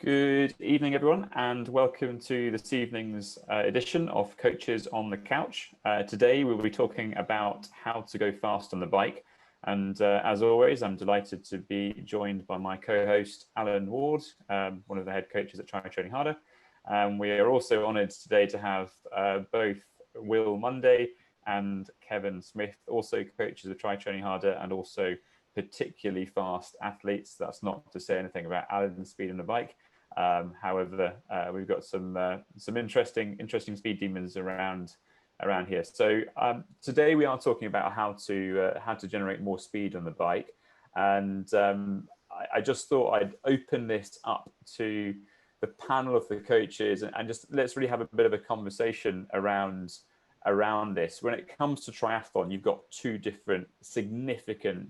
Good evening, everyone, and welcome to this evening's edition of Coaches on the Couch. Today, we'll be talking about how to go fast on the bike. And as always, I'm delighted to be joined by my co-host, Alan Ward, one of the head coaches at Try Training Harder. We are also honoured today to have both Will Monday and Kevin Smith, also coaches of Try Training Harder and also particularly fast athletes. That's not to say anything about Alan's speed on the bike. However, we've got some interesting speed demons around here. So today we are talking about how to generate more speed on the bike, and I just thought I'd open this up to the panel of the coaches and just let's really have a bit of a conversation around this. When it comes to triathlon, you've got two different significant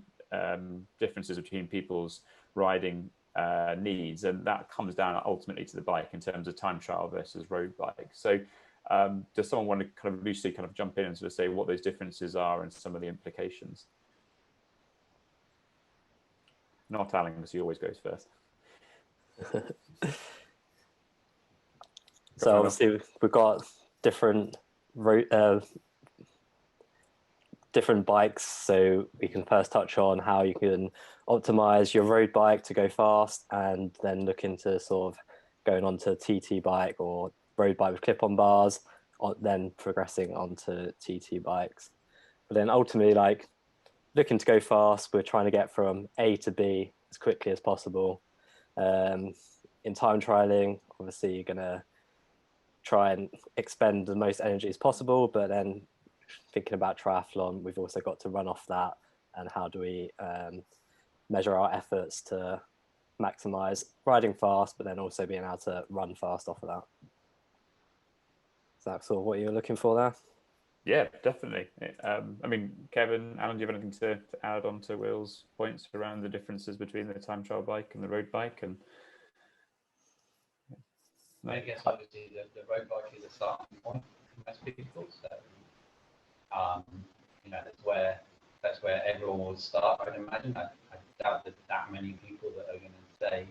differences between people's riding needs, and that comes down ultimately to the bike in terms of time trial versus road bike. So does someone want to kind of loosely kind of jump in and sort of say what those differences are and some of the implications? Not Alan, because he always goes first. So obviously we've got different bikes, so we can first touch on how you can optimize your road bike to go fast, and then look into sort of going onto a TT bike or road bike with clip-on bars, or then progressing onto TT bikes. But then ultimately, like, looking to go fast, we're trying to get from A to B as quickly as possible. In time trialing, obviously you're gonna try and expend the most energy as possible, but then thinking about triathlon, we've also got to run off that, and how do we measure our efforts to maximize riding fast, but then also being able to run fast off of that. Is that sort of what you're looking for there? Yeah, definitely. I mean, Kevin, Alan, do you have anything to add on to Will's points around the differences between the time trial bike and the road bike? And I guess obviously the road bike is a starting point for most people, so you know, that's where everyone will start. I'd imagine. I doubt that many people that are going to say,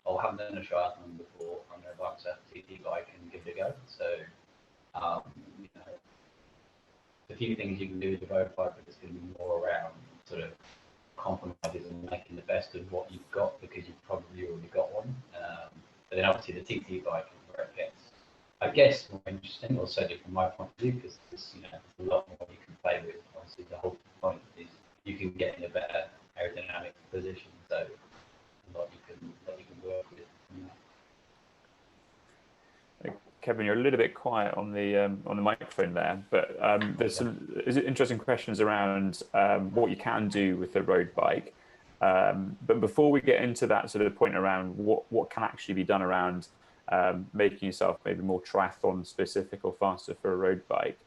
"Oh, I haven't done a triathlon before. I'm going to buy myself a TT bike and give it a go." So, you know, the few things you can do with the road bike, but it's going to be more around sort of compromises and making the best of what you've got, because you've probably already got one. But then obviously the TT bike is where it gets, I guess, more interesting, or certainly from my point of view, because you know, there's a lot more you can play with. Obviously, the whole point is you can get in a better aerodynamic position, so a lot you can work with. Kevin, you're a little bit quiet on the microphone there, but there's some interesting questions around what you can do with the road bike. But before we get into that sort of point around what can actually be done around making yourself maybe more triathlon specific or faster for a road bike,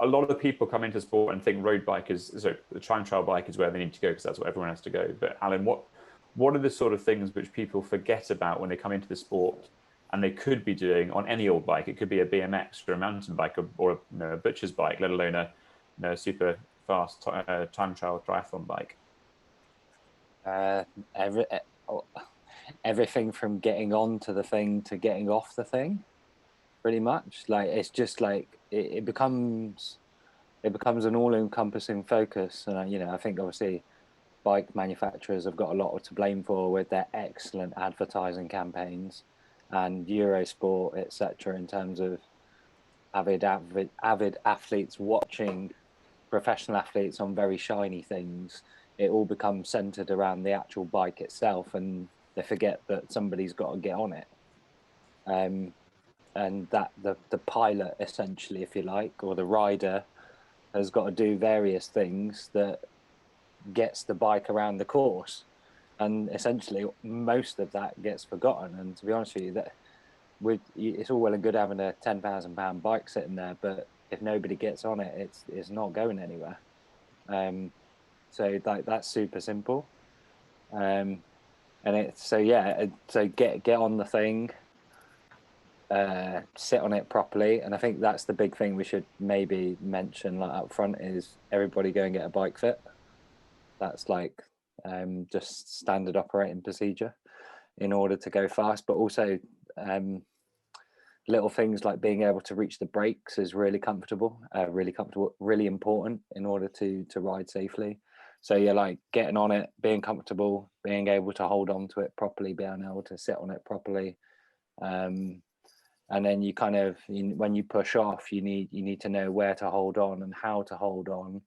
a lot of the people come into sport and think road bike the time trial bike is where they need to go, because that's where everyone has to go. But Alan, what are the sort of things which people forget about when they come into the sport and they could be doing on any old bike? It could be a BMX or a mountain bike or a butcher's bike, let alone a super fast time trial triathlon bike. Everything from getting onto the thing to getting off the thing, pretty much. Like, it's just like it becomes an all-encompassing focus. And you know, I think obviously bike manufacturers have got a lot to blame for with their excellent advertising campaigns and Eurosport, etc., in terms of avid athletes watching professional athletes on very shiny things. It all becomes centered around the actual bike itself, and they forget that somebody's got to get on it, and that the pilot, essentially, if you like, or the rider, has got to do various things that gets the bike around the course, and essentially most of that gets forgotten. And to be honest with you, it's all well and good having a £10,000 bike sitting there, but if nobody gets on it, it's not going anywhere. So that's super simple. And so get on the thing, sit on it properly. And I think that's the big thing we should maybe mention, like, up front, is everybody go and get a bike fit. That's like just standard operating procedure. in order to go fast, but also little things like being able to reach the brakes is really really important in order to ride safely. So you're like getting on it, being comfortable, being able to hold on to it properly, being able to sit on it properly. And then you kind of, when you push off, you need to know where to hold on and how to hold on,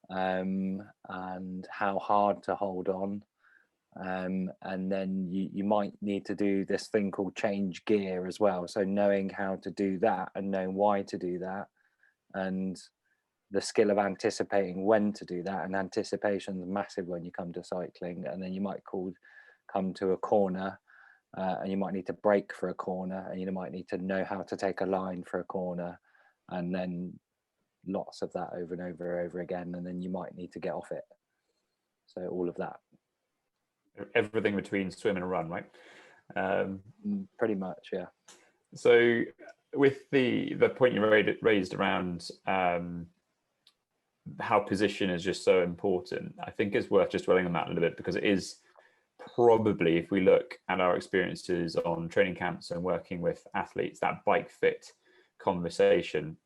and how hard to hold on. And then you might need to do this thing called change gear as well. So knowing how to do that and knowing why to do that, and the skill of anticipating when to do that. And anticipation is massive when you come to cycling. And then you might come to a corner, and you might need to brake for a corner, and you might need to know how to take a line for a corner, and then lots of that over and over again, and then you might need to get off it. So all of that. Everything between swim and run, right? Pretty much, yeah. So with the point you raised around how position is just so important, I think it's worth just dwelling on that a little bit, because it is probably, if we look at our experiences on training camps and working with athletes, that bike fit conversation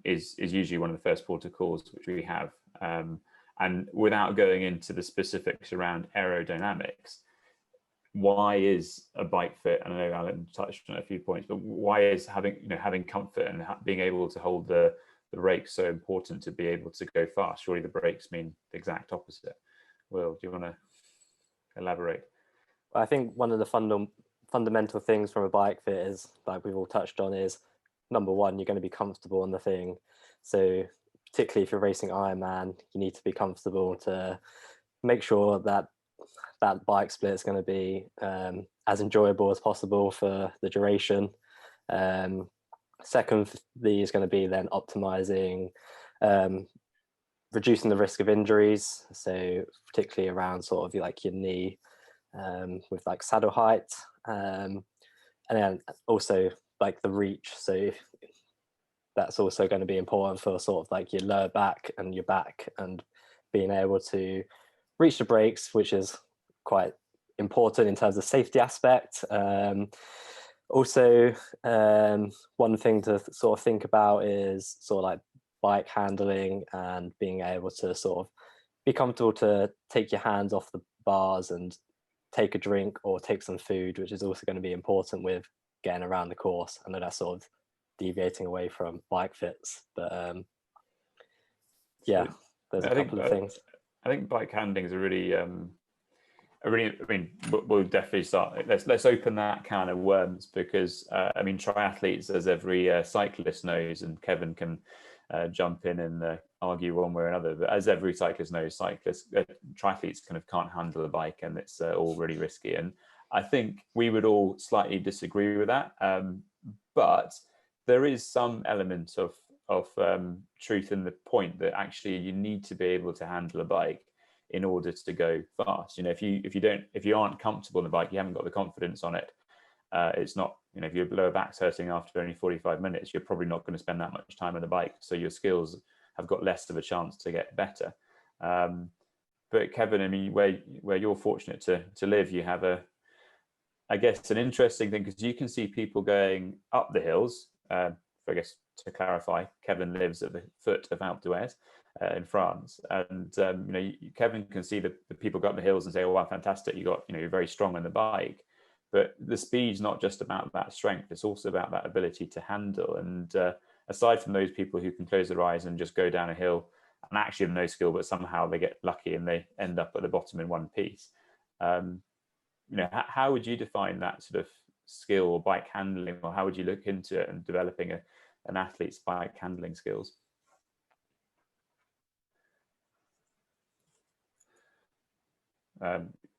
is usually one of the first port of calls which we have. And without going into the specifics around aerodynamics, why is a bike fit? And I know Alan touched on a few points, but why is having comfort and being able to hold the brakes so important to be able to go fast? Surely the brakes mean the exact opposite. Will, do you want to elaborate? I think one of the fundamental things from a bike fit is, like we've all touched on, is number one, you're going to be comfortable on the thing. So particularly if you're racing Ironman, you need to be comfortable to make sure that that bike split is going to be as enjoyable as possible for the duration. Secondly is going to be then optimizing, reducing the risk of injuries. So particularly around sort of like your knee, with like saddle height, and then also like the reach. So that's also going to be important for sort of like your lower back and your back, and being able to reach the brakes, which is quite important in terms of safety aspect. Also, one thing to sort of think about is sort of like bike handling and being able to sort of be comfortable to take your hands off the bars and take a drink or take some food, which is also going to be important with getting around the course. I know that's sort of deviating away from bike fits, but yeah, there's a couple of things. I think bike handling is a really, I mean, we'll definitely start. Let's open that can of worms, because I mean, triathletes, as every cyclist knows, and Kevin can jump in and argue one way or another, but as every cyclist knows, triathletes kind of can't handle a bike, and it's all really risky. And I think we would all slightly disagree with that, but there is some element of truth in the point that actually you need to be able to handle a bike in order to go fast. You know, if you aren't comfortable on the bike, you haven't got the confidence on it. It's not, you know, if your lower back's hurting after only 45 minutes, you're probably not going to spend that much time on the bike. So your skills have got less of a chance to get better. But Kevin, I mean, where you're fortunate to live, you have I guess, an interesting thing, because you can see people going up the hills. I guess to clarify, Kevin lives at the foot of Alpe d'Huez in France, and you know, Kevin can see the people go up the hills and say, "Oh, wow, fantastic! You're very strong on the bike." But the speed's not just about that strength; it's also about that ability to handle. And aside from those people who can close their eyes and just go down a hill and actually have no skill, but somehow they get lucky and they end up at the bottom in one piece. You know, how would you define that sort of skill or bike handling, or how would you look into it and developing an athlete's bike handling skills?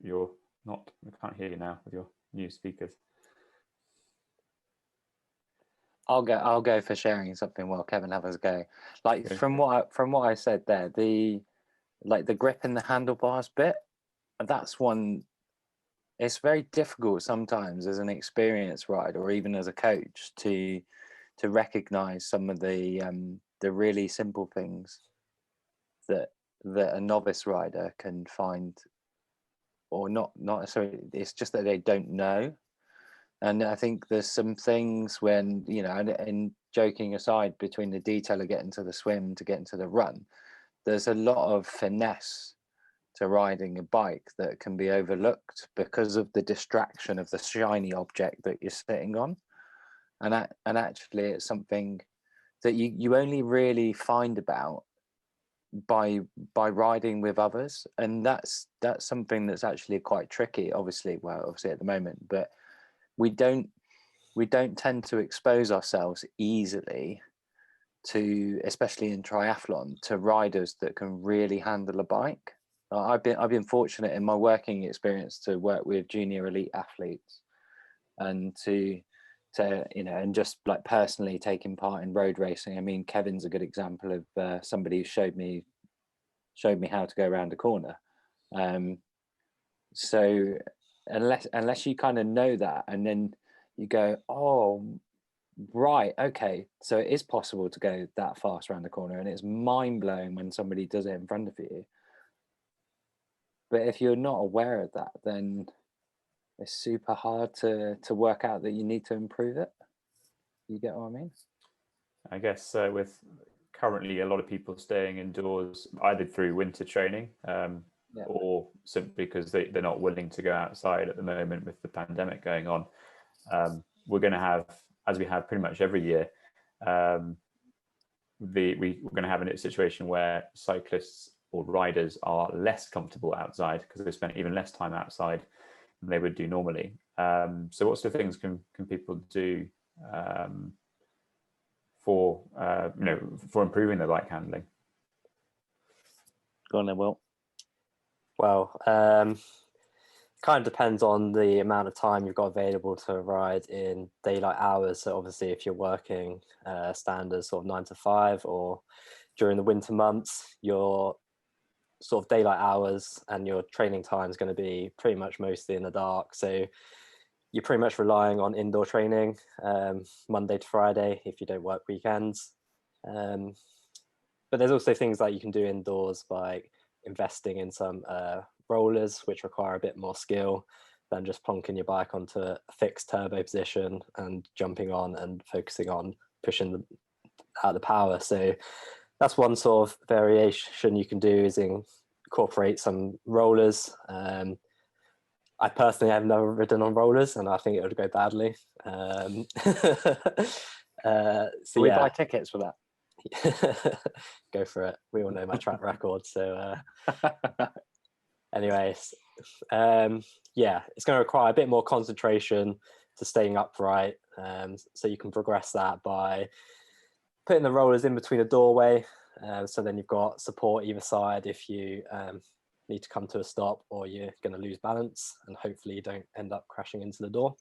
You're not, I can't hear you now with your new speakers. I'll go for sharing something while Kevin has a go. Like, Okay. from what I said there, the grip in the handlebars bit, that's one. It's very difficult sometimes as an experienced rider, or even as a coach, to recognize some of the really simple things that a novice rider can find or not necessarily, it's just that they don't know. And I think there's some things when, you know, and joking aside, between the detail of getting to the swim to getting to the run, there's a lot of finesse to riding a bike that can be overlooked because of the distraction of the shiny object that you're sitting on. And actually it's something that you only really find about by riding with others, and that's something that's actually quite tricky, obviously at the moment, but we don't tend to expose ourselves easily to, especially in triathlon, to riders that can really handle a bike. I've been fortunate in my working experience to work with junior elite athletes, and to you know, and just like personally taking part in road racing. I mean, Kevin's a good example of somebody who showed me how to go around a corner. So unless you kind of know that, and then you go, oh right, okay, so it is possible to go that fast around the corner, and it's mind-blowing when somebody does it in front of you. But if you're not aware of that, then it's super hard to work out that you need to improve it. You get what I mean? I guess with currently a lot of people staying indoors, either through winter training or simply because they're not willing to go outside at the moment with the pandemic going on. We're going to have, as we have pretty much every year, we're going to have a situation where cyclists or riders are less comfortable outside because they spend even less time outside than they would do normally. So what sort of things can people do for improving their bike handling? Go on then, Will. Well, kind of depends on the amount of time you've got available to ride in daylight hours. So obviously if you're working standard sort of 9 to 5, or during the winter months, your sort of daylight hours and your training time is going to be pretty much mostly in the dark. So you're pretty much relying on indoor training Monday to Friday if you don't work weekends. But there's also things like you can do indoors by investing in some rollers, which require a bit more skill than just plonking your bike onto a fixed turbo position and jumping on and focusing on pushing out the power. So that's one sort of variation you can do, is incorporate some rollers. I personally have never ridden on rollers, and I think it would go badly. So we buy tickets for that. Go for it. We all know my track record. So anyways, it's going to require a bit more concentration to staying upright. So you can progress that by putting the rollers in between a doorway. So then you've got support either side if you need to come to a stop or you're going to lose balance, and hopefully you don't end up crashing into the door.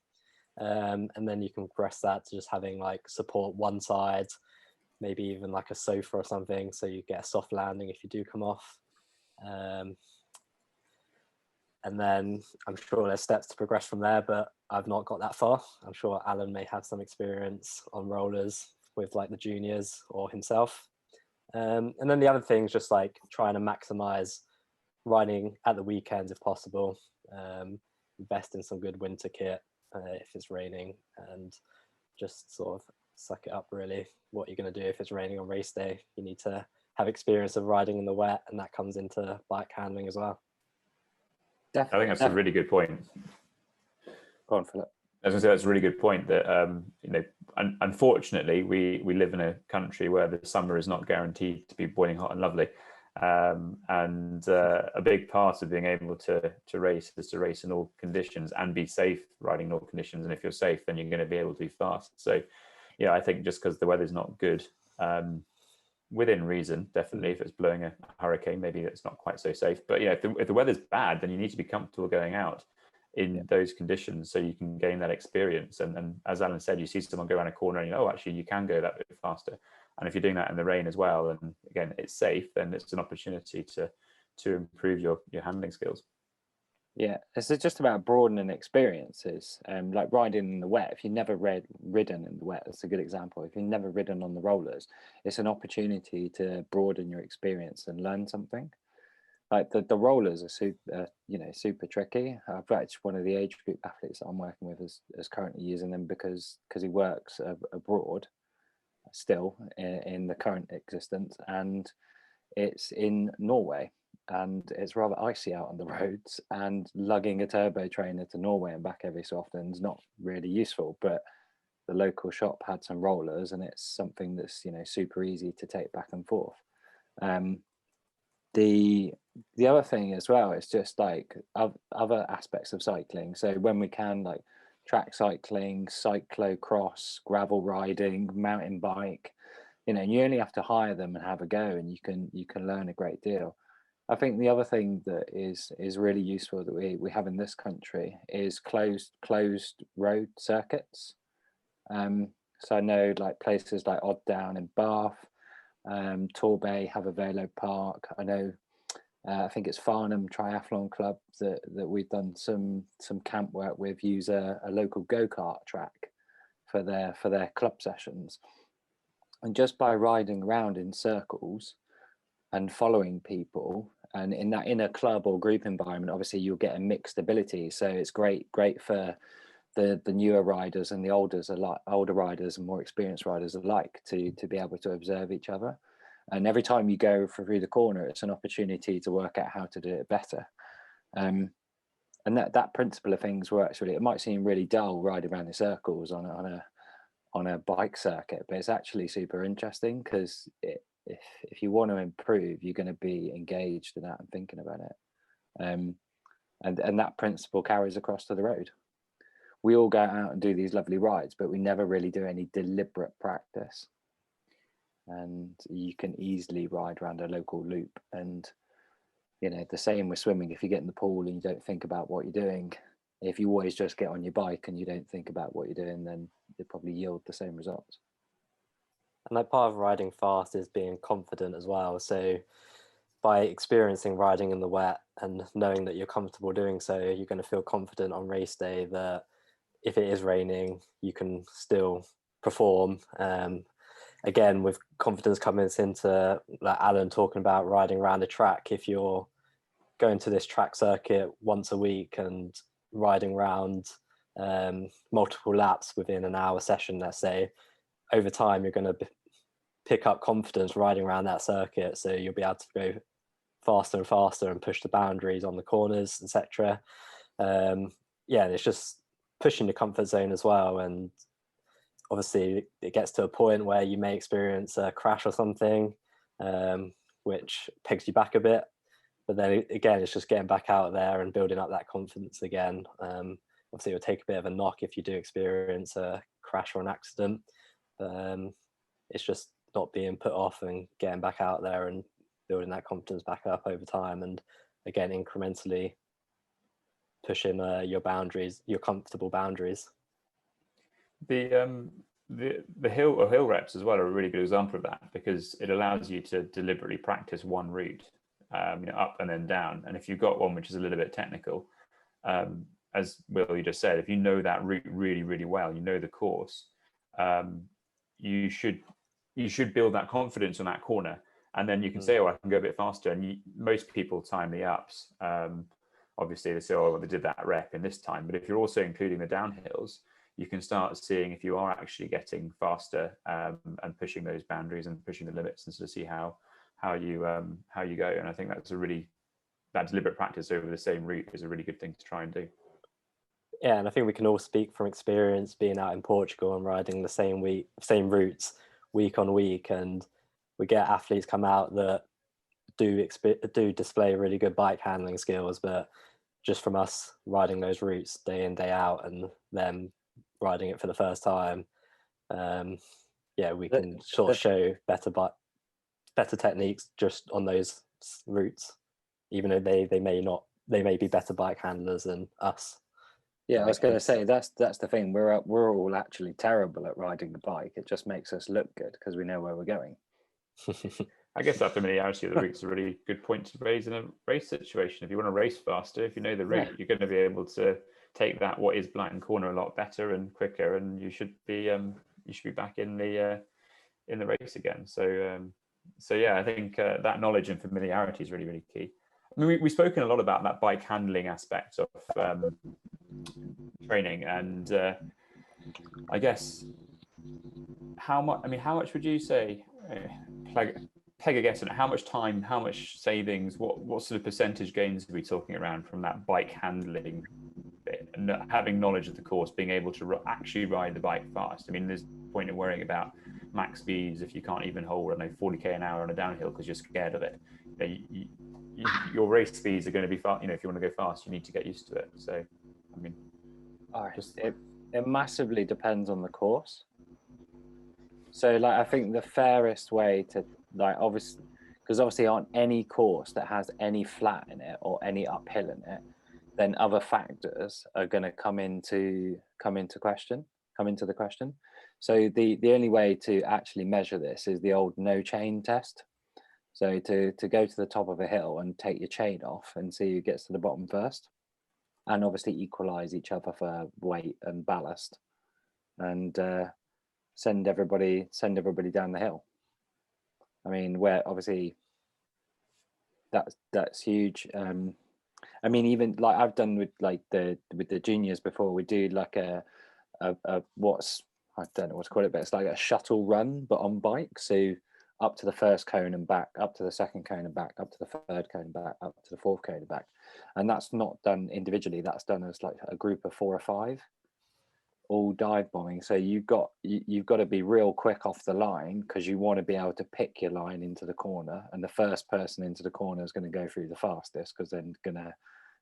And then you can progress that to just having like support one side, maybe even like a sofa or something, so you get a soft landing if you do come off. And then I'm sure there's steps to progress from there, but I've not got that far. I'm sure Alan may have some experience on rollers with like the juniors or himself. And then the other thing is just like trying to maximize riding at the weekends if possible. Invest in some good winter kit if it's raining, and just sort of suck it up really. What you're going to do if it's raining on race day, you need to have experience of riding in the wet, and that comes into bike handling as well. Definitely. I think that's a really good point. Go on, Philip. I was going to say that's a really good point that unfortunately we live in a country where the summer is not guaranteed to be boiling hot and lovely, and a big part of being able to race is to race in all conditions and be safe riding in all conditions. And if you're safe, then you're going to be able to be fast. So yeah, I think just because the weather's not good, within reason, definitely. If it's blowing a hurricane, maybe it's not quite so safe. But yeah, if the weather's bad, then you need to be comfortable going out in those conditions so you can gain that experience. And as Alan said, you see someone go around a corner and you know, oh, actually you can go that bit faster. And if you're doing that in the rain as well, and again it's safe, then it's an opportunity to improve your handling skills. Yeah, it's just about broadening experiences. Like riding in the wet. If you've never ridden in the wet, that's a good example. If you've never ridden on the rollers, it's an opportunity to broaden your experience and learn something. like the rollers are super tricky. In fact, one of the age group athletes that I'm working with is currently using them because he works abroad still in the current existence, and it's in Norway, and it's rather icy out on the roads, and lugging a turbo trainer to Norway and back every so often is not really useful. But the local shop had some rollers, and it's something that's super easy to take back and forth. The other thing as well is just like other aspects of cycling. So when we can, like track cycling, cyclocross, gravel riding, mountain bike, and you only have to hire them and have a go, and you can learn a great deal. I think the other thing that is really useful that we have in this country is closed road circuits. So I know like places like Odd Down in Bath, Torbay have a Velo Park. I know, I think it's Farnham Triathlon Club that we've done some camp work with, use a local go-kart track for their club sessions. And just by riding around in circles and following people, and in a club or group environment, obviously you'll get a mixed ability. So it's great for the newer riders and the older riders and more experienced riders alike to be able to observe each other. And every time you go through the corner, it's an opportunity to work out how to do it better. And that principle of things works really. It might seem really dull riding around in circles on a bike circuit, but it's actually super interesting because if you want to improve, you're going to be engaged in that and thinking about it. And that principle carries across to the road. We all go out and do these lovely rides, but we never really do any deliberate practice. And you can easily ride around a local loop. And, the same with swimming. If you get in the pool and you don't think about what you're doing, if you always just get on your bike and you don't think about what you're doing, then you'll probably yield the same results. And like part of riding fast is being confident as well. So by experiencing riding in the wet and knowing that you're comfortable doing so, you're going to feel confident on race day that if it is raining, you can still perform. Again, with confidence coming into like Alan talking about riding around a track, if you're going to this track circuit once a week and riding around multiple laps within an hour session, let's say, over time you're going to pick up confidence riding around that circuit, so you'll be able to go faster and faster and push the boundaries on the corners, etc. It's just pushing the comfort zone as well. And obviously it gets to a point where you may experience a crash or something, which pegs you back a bit, but then again it's just getting back out there and building up that confidence again. Obviously it'll take a bit of a knock if you do experience a crash or an accident, but it's just not being put off and getting back out there and building that confidence back up over time, and again incrementally pushing your boundaries, your comfortable boundaries. The hill reps as well are a really good example of that, because it allows you to deliberately practice one route, up and then down. And if you've got one which is a little bit technical, as Will, you just said, if you know that route really, really well, you know the course, you should build that confidence on that corner, and then you can say, I can go a bit faster. And most people time the ups. Obviously they say, they did that rep in this time, but if you're also including the downhills, you can start seeing if you are actually getting faster, and pushing those boundaries and pushing the limits, and sort of see how you go. And I think that deliberate practice over the same route is a really good thing to try and do. Yeah, and I think we can all speak from experience being out in Portugal and riding the same routes week on week, and we get athletes come out that do display really good bike handling skills, but just from us riding those routes day in day out and them riding it for the first time, we can sort of show better techniques just on those routes, even though they may be better bike handlers than us. Yeah, I was going to say that's the thing. We're all actually terrible at riding the bike. It just makes us look good because we know where we're going. I guess that familiarity of the route is a really good point to raise in a race situation. If you want to race faster, if you know the route, you're going to be able to take that what is blind corner a lot better and quicker, and you should be back in the race again. So I think that knowledge and familiarity is really, really key. I mean, we've spoken a lot about that bike handling aspect of training, and I guess how much would you say, peg a guess on it, how much time, how much savings, what sort of percentage gains are we talking around from that bike handling bit, and having knowledge of the course, being able to actually ride the bike fast? I mean, there's no point in worrying about max speeds if you can't even hold, I don't know, 40k an hour on a downhill because you're scared of it. Your race speeds are going to be fast. If you want to go fast, you need to get used to it. So, I mean, it massively depends on the course. So, like, I think the fairest way to, like, obviously on any course that has any flat in it or any uphill in it, then other factors are going to come into the question. So the only way to actually measure this is the old no chain test. So to go to the top of a hill and take your chain off and see who gets to the bottom first, and obviously equalize each other for weight and ballast, and send everybody down the hill. I mean, where obviously that's huge. I mean, even like I've done with the juniors before, we do like a what's, I don't know what to call it, but it's like a shuttle run, but on bike. So up to the first cone and back, up to the second cone and back, up to the third cone and back, up to the fourth cone and back. And that's not done individually. That's done as like a group of 4 or 5, all dive bombing. So you've got to be real quick off the line, because you want to be able to pick your line into the corner, and the first person into the corner is going to go through the fastest, because they're going to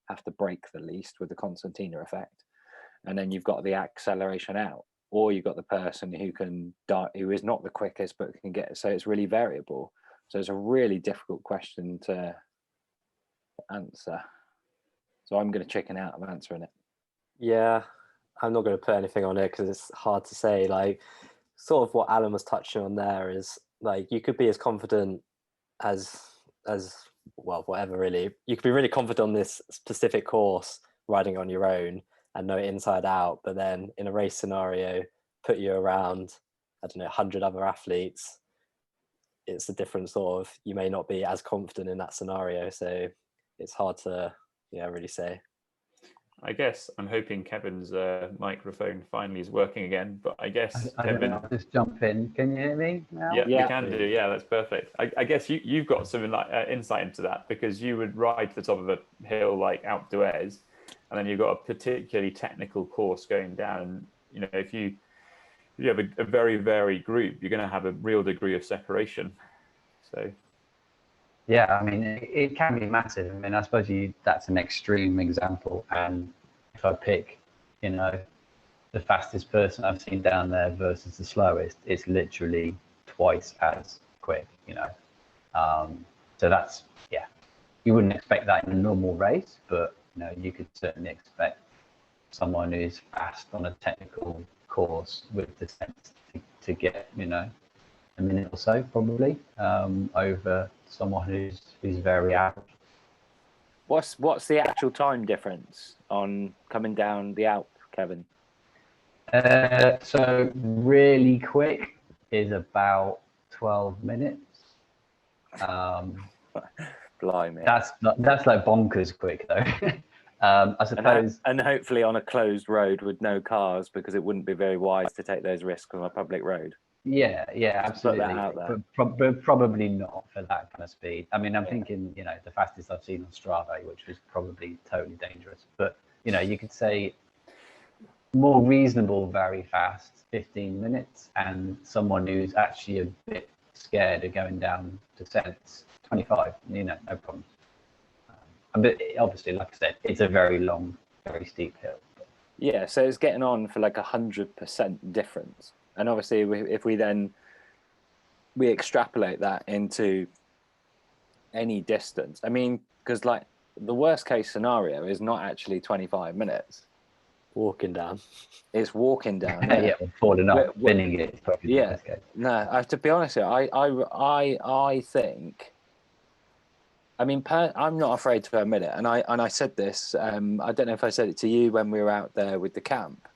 have to brake the least with the concertina effect. And then you've got the acceleration out, or you've got the person who is not the quickest but can get it. So it's really variable. So it's a really difficult question to answer. So I'm going to chicken out of answering it. Yeah, I'm not going to put anything on it because it's hard to say. Like, sort of what Alan was touching on there is, like, you could be as confident as well, whatever, really. You could be really confident on this specific course riding on your own and know it inside out, but then in a race scenario, put you around, I don't know, 100 other athletes, it's a different sort of, you may not be as confident in that scenario. So it's hard to really say. I guess I'm hoping Kevin's microphone finally is working again, but I guess Kevin, I'll just jump in. Can you hear me now? Yeah, we can do. Yeah, that's perfect. I guess you've got some insight into that, because you would ride to the top of a hill like Alpe d'Huez, and then you've got a particularly technical course going down. And if you have a very varied group, you're going to have a real degree of separation. So. Yeah, I mean, it can be massive. I mean, I suppose that's an extreme example. And if I pick, the fastest person I've seen down there versus the slowest, it's literally twice as quick, So that's, you wouldn't expect that in a normal race, but, you could certainly expect someone who's fast on a technical course with the sense to get, a minute or so probably over someone who's very average. What's the actual time difference on coming down the Alp, Kevin? So really quick is about 12 minutes. Blimey. That's like bonkers quick though. I suppose, and hopefully on a closed road with no cars, because it wouldn't be very wise to take those risks on a public road. Yeah, absolutely. But probably not for that kind of speed. I mean, I'm thinking, the fastest I've seen on Strava, which was probably totally dangerous. But, you could say more reasonable, very fast, 15 minutes, and someone who's actually a bit scared of going down descents, 25, no problem. But obviously, like I said, it's a very long, very steep hill. Yeah, so it's getting on for like 100% difference. And obviously, if we extrapolate that into any distance, I mean, because like the worst case scenario is not actually 25 minutes. Walking down. It's walking down. Yeah, or falling off, spinning it. Probably the worst case. No, I have to be honest here. I think. I mean, I'm not afraid to admit it, and I said this. I don't know if I said it to you when we were out there with the camp,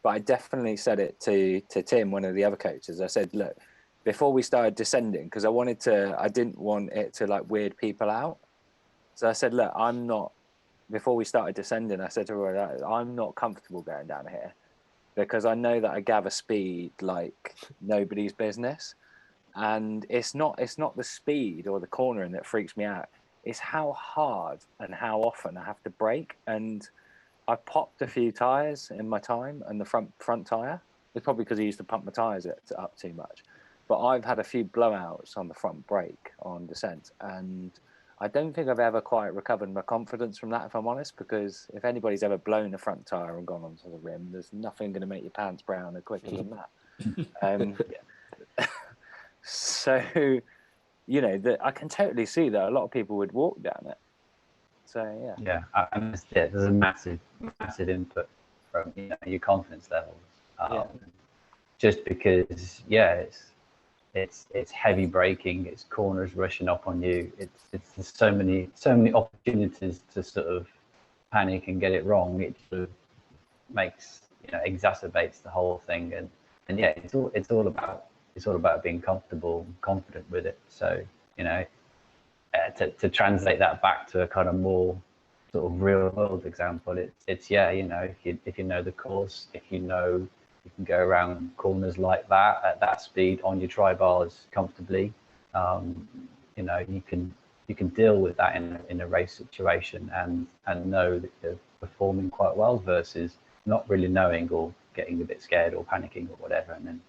but I definitely said it to Tim, one of the other coaches. I said, look, before we started descending, because I didn't want it to like weird people out. So I said, look, I'm not, before we started descending, I said to her, I'm not comfortable going down here because I know that I gather speed like nobody's business. And it's not the speed or the cornering that freaks me out. It's how hard and how often I have to brake. And I popped a few tires in my time, and the front tire. It's probably because I used to pump my tires up too much. But I've had a few blowouts on the front brake on descent, and I don't think I've ever quite recovered my confidence from that, if I'm honest. Because if anybody's ever blown a front tire and gone onto the rim, there's nothing going to make your pants brown quicker than that. So, you know, I can totally see that a lot of people would walk down it. So Yeah, and that's it. There's a massive input from your confidence levels. Just because, it's heavy braking, it's corners rushing up on you. It's there's so many opportunities to sort of panic and get it wrong. It sort of makes exacerbates the whole thing, and yeah, it's all about being comfortable and confident with it. So to translate that back to a kind of more sort of real world example, it's if you know the course, if you know you can go around corners like that at that speed on your tri bars comfortably, you can deal with that in a race situation and know that you're performing quite well versus not really knowing or getting a bit scared or panicking or whatever, and then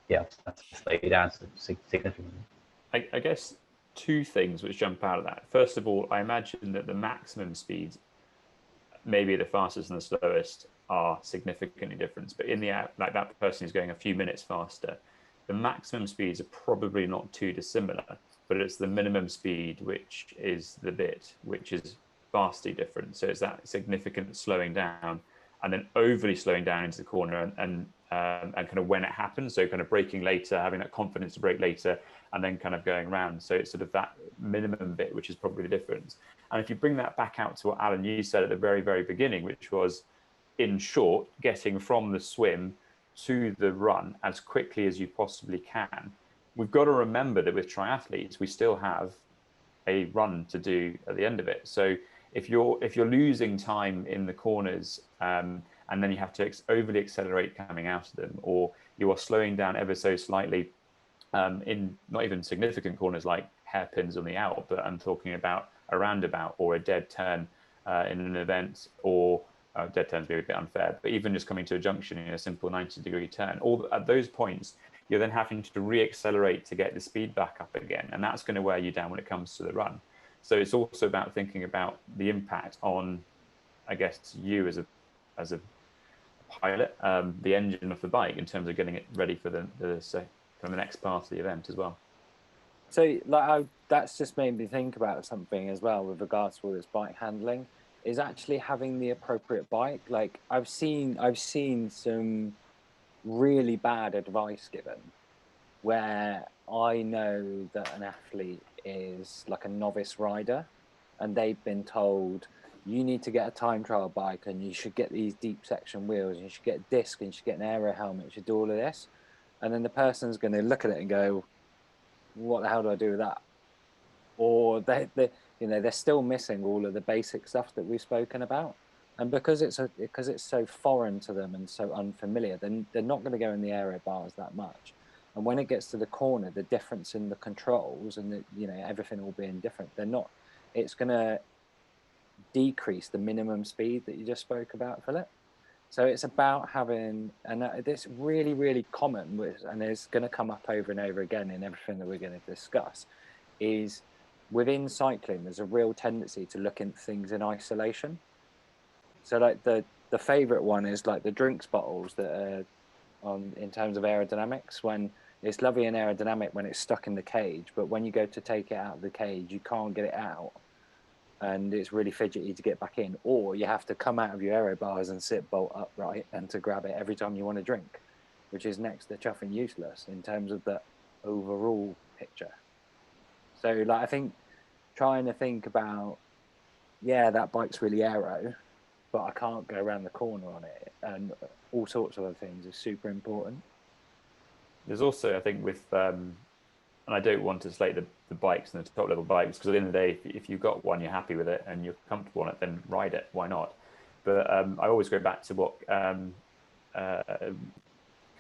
that's slow you down significantly. I guess two things which jump out of that. First of all, I imagine that the maximum speeds, maybe the fastest and the slowest, are significantly different. But in the app, like that person who's going a few minutes faster, the maximum speeds are probably not too dissimilar, but it's the minimum speed which is the bit which is vastly different. So it's that significant slowing down and then overly slowing down into the corner and kind of when it happens. So kind of braking later, having that confidence to brake later, and then kind of going around. So it's sort of that minimum bit, which is probably the difference. And if you bring that back out to what Alan, you said at the very, very beginning, which was, in short, getting from the swim to the run as quickly as you possibly can, we've got to remember that with triathletes, we still have a run to do at the end of it. So if you're losing time in the corners and then you have to overly accelerate coming out of them, or you are slowing down ever so slightly in not even significant corners like hairpins on the out, but I'm talking about a roundabout or a dead turn in an event, or dead turns may be a bit unfair, but even just coming to a junction in a simple 90-degree turn, all at those points, you're then having to re-accelerate to get the speed back up again, and that's going to wear you down when it comes to the run. So it's also about thinking about the impact on, I guess, you as a pilot, the engine of the bike, in terms of getting it ready for the next part of the event as well. So that's just made me think about something as well with regards to all this bike handling, is actually having the appropriate bike. Like I've seen some really bad advice given where I know that an athlete is like a novice rider and they've been told, you need to get a time trial bike and you should get these deep section wheels and you should get a disc and you should get an aero helmet, you should do all of this. And then the person's going to look at it and go, what the hell do I do with that? Or they're still missing all of the basic stuff that we've spoken about. And because it's so foreign to them and so unfamiliar, then they're not going to go in the aero bars that much. And when it gets to the corner, the difference in the controls and everything all being different, it's going to decrease the minimum speed that you just spoke about, Philip. So it's about having, and this really, really common, and it's going to come up over and over again in everything that we're going to discuss, is within cycling, there's a real tendency to look at things in isolation. So like the favorite one is like the drinks bottles that are in terms of aerodynamics, when it's lovely and aerodynamic when it's stuck in the cage, but when you go to take it out of the cage, you can't get it out. And it's really fidgety to get back in, or you have to come out of your aero bars and sit bolt upright and to grab it every time you want to drink, which is next to chuffing useless in terms of the overall picture. So like I think trying to think about, that bike's really aero, but I can't go around the corner on it, and all sorts of other things is super important. There's also, I think, with and I don't want to slate the bikes and the top level bikes, because at the end of the day, if you've got one, you're happy with it and you're comfortable on it, then ride it. Why not? But I always go back to what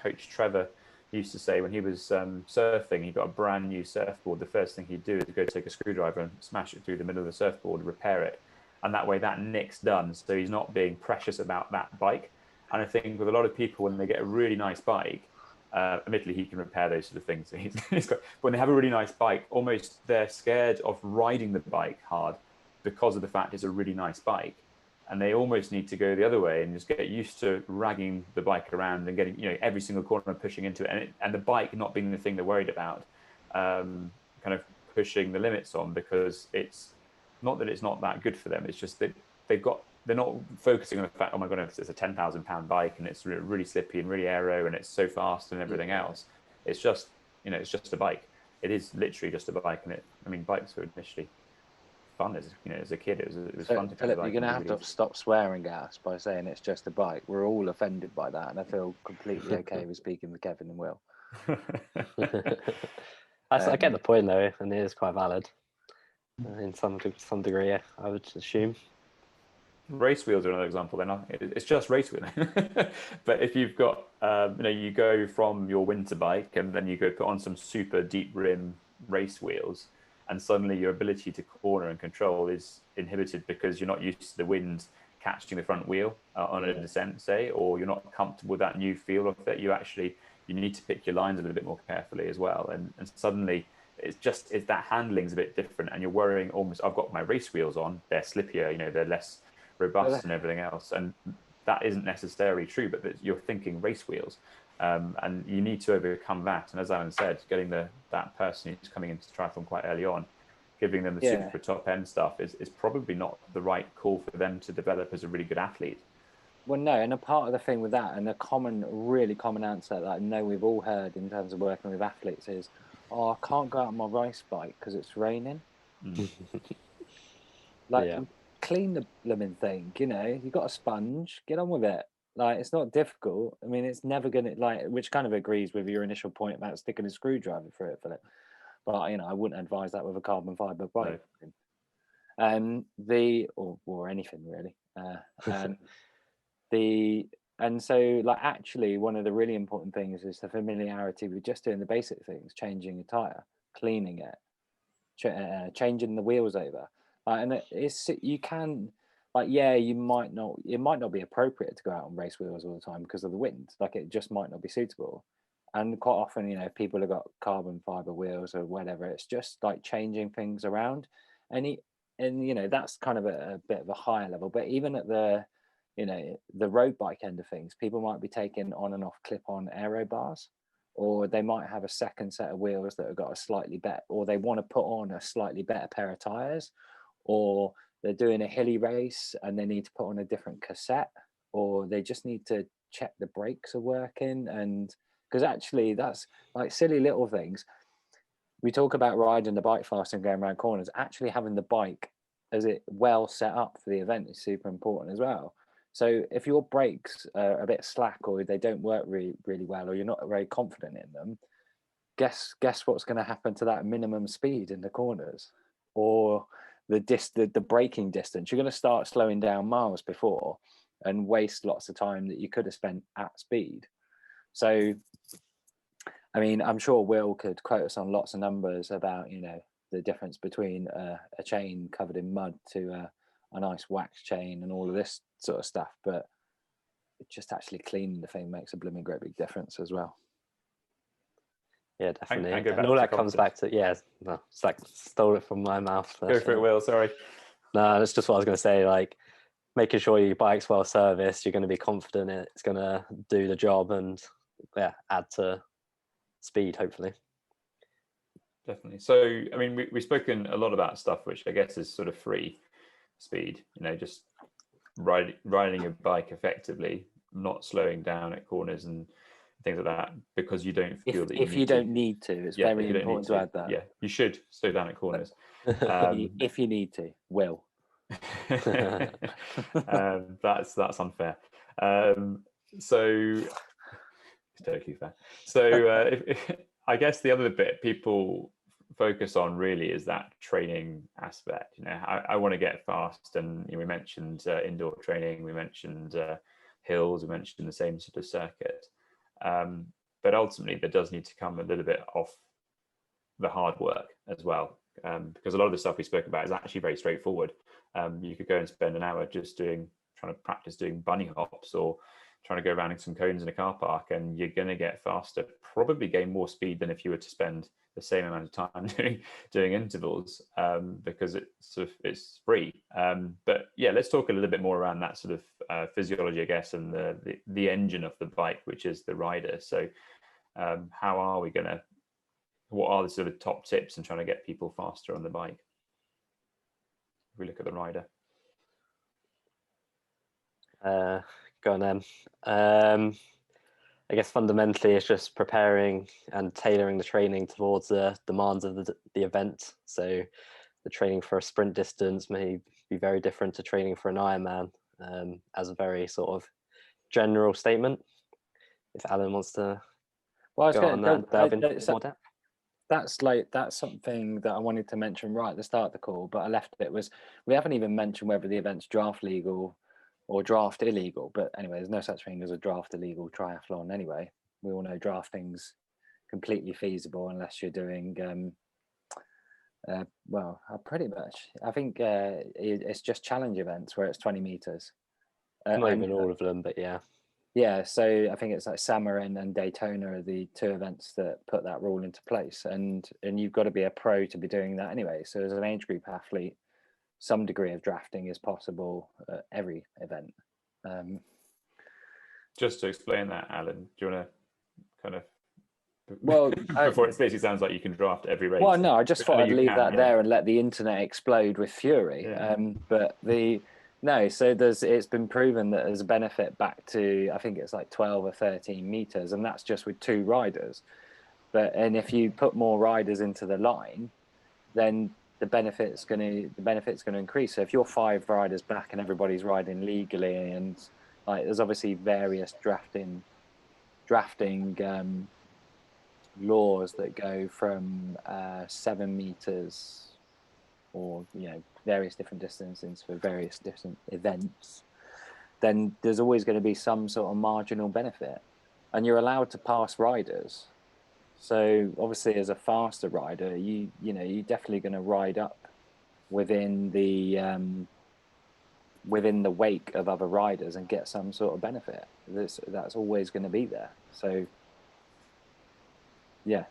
Coach Trevor used to say when he was surfing. He got a brand new surfboard. The first thing he'd do is go take a screwdriver and smash it through the middle of the surfboard, repair it, and that way that nick's done. So he's not being precious about that bike. And I think with a lot of people, when they get a really nice bike, admittedly he can repair those sort of things. But when they have a really nice bike, almost they're scared of riding the bike hard because of the fact it's a really nice bike. And they almost need to go the other way and just get used to ragging the bike around and getting, every single corner pushing into it, and the bike not being the thing they're worried about, kind of pushing the limits on, because it's not that it's not that good for them. It's just that they're not focusing on the fact, oh my god, it's a 10,000 pound bike and it's really slippy and really aero and it's so fast and everything else. It's just, it's just a bike. It is literally just a bike, and bikes were initially fun as a kid. It was fun to Philip, bike. you're going to have to stop swearing at us by saying it's just a bike. We're all offended by that, and I feel completely okay with speaking with Kevin and Will. I get the point though, and it is quite valid in some degree, I would assume. Race wheels are another example. They're not. It's just race wheel. But if you've got, you go from your winter bike and then you go put on some super deep rim race wheels, and suddenly your ability to corner and control is inhibited because you're not used to the wind catching the front wheel on a descent, say, or you're not comfortable with that new feel of it. You need to pick your lines a little bit more carefully as well. And suddenly it's that handling's a bit different, and you're worrying almost, I've got my race wheels on, they're slippier, they're less robust and everything else. And that isn't necessarily true, but that you're thinking race wheels. And you need to overcome that. And as Alan said, getting that person who's coming into triathlon quite early on, giving them the super top end stuff is probably not the right call for them to develop as a really good athlete. Well, no, and a part of the thing with that, and a really common answer that I know we've all heard in terms of working with athletes is, I can't go out on my race bike because it's raining. Clean the blooming thing, you got a sponge, get on with it. It's not difficult. It's never gonna, which kind of agrees with your initial point about sticking a screwdriver through it, Philip. But I wouldn't advise that with a carbon fiber bike. No. Or anything really. Actually one of the really important things is the familiarity with just doing the basic things: changing a tire, cleaning it, changing the wheels over. And you can. It might not be appropriate to go out on race wheels all the time because of the wind. It just might not be suitable. And quite often, people have got carbon fiber wheels or whatever. It's just changing things around, and that's kind of a bit of a higher level. But even at the road bike end of things, people might be taking on and off clip-on aero bars, or they might have a second set of wheels that have got a slightly better, or they want to put on a slightly better pair of tires, or they're doing a hilly race and they need to put on a different cassette, or they just need to check the brakes are working. And because actually that's silly little things. We talk about riding the bike fast and going around corners. Actually having the bike as it well set up for the event is super important as well. So if your brakes are a bit slack, or they don't work really, really well, or you're not very confident in them, guess what's going to happen to that minimum speed in the corners, or the braking distance. You're going to start slowing down miles before and waste lots of time that you could have spent at speed. So, I'm sure Will could quote us on lots of numbers about, the difference between a chain covered in mud to a nice wax chain and all of this sort of stuff. But just actually cleaning the thing makes a blooming great big difference as well. Yeah, definitely. And all that comes back to, it's stole it from my mouth. Go for it, Will, sorry. No, that's just what I was going to say. Making sure your bike's well serviced, you're going to be confident it's going to do the job and add to speed, hopefully. Definitely. So, we've spoken a lot about stuff which I guess is sort of free speed, just riding a bike effectively, not slowing down at corners and things like that, because you don't feel that if you don't need to. It's very important to add that. Yeah, you should slow down at corners. If you need to, Will. That's unfair. So it's totally fair. So I guess the other bit people focus on really is that training aspect. You know, I want to get fast, and we mentioned indoor training, we mentioned hills, we mentioned the same sort of circuit. But ultimately, there does need to come a little bit off the hard work as well, because a lot of the stuff we spoke about is actually very straightforward. You could go and spend an hour just trying to practice doing bunny hops, or trying to go around in some cones in a car park, and you're going to get faster, probably gain more speed than if you were to spend the same amount of time doing intervals, because it's free. But yeah, let's talk a little bit more around that sort of physiology, I guess, and the engine of the bike, which is the rider. So how are we going to, what are the sort of top tips in trying to get people faster on the bike? If we look at the rider. Go on then. I guess fundamentally it's just preparing and tailoring the training towards the demands of the event. So the training for a sprint distance may be very different to training for an Ironman, as a very sort of general statement. If Alan wants to go on that, delve into more depth. That's something that I wanted to mention right at the start of the call, but I left it. Was we haven't even mentioned whether the event's draft legal or draft illegal. But anyway, there's no such thing as a draft illegal triathlon anyway. We all know drafting's completely feasible unless you're doing pretty much. I think it's just challenge events where it's 20 meters. Not even all of them, but yeah. Yeah, so I think it's like Samarin and Daytona are the two events that put that rule into place, and you've got to be a pro to be doing that anyway. So as an age group athlete, some degree of drafting is possible at every event. Just to explain that, Alan, do you want to kind of? Well, before it basically sounds like you can draft every race. Well, no, I just thought I'd leave that there and let the internet explode with fury. Yeah. So it's been proven that there's a benefit back to, I think it's like 12 or 13 meters, and that's just with 2 riders. And if you put more riders into the line, then the benefit's going to increase. So if you're 5 riders back and everybody's riding legally, and like there's obviously various drafting laws that go from 7 meters, or various different distances for various different events, then there's always going to be some sort of marginal benefit, and you're allowed to pass riders. So obviously, as a faster rider, you're definitely going to ride up within the wake of other riders and get some sort of benefit. That's always going to be there. So yeah,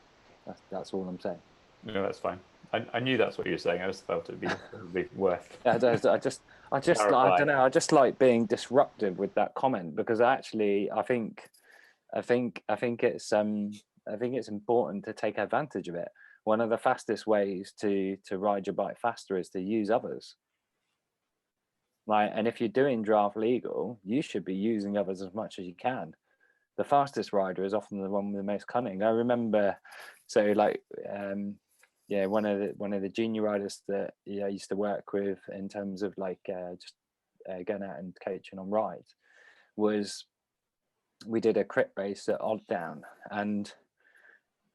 that's all I'm saying. No, that's fine. I knew that's what you were saying. I just felt it would be worth. I don't know. I just like being disruptive with that comment, because actually, I think it's important to take advantage of it. One of the fastest ways to ride your bike faster is to use others. And if you're doing draft legal, you should be using others as much as you can. The fastest rider is often the one with the most cunning. I remember, one of the junior riders that I used to work with in terms of going out and coaching on rides, was we did a crit race at Odd Down, and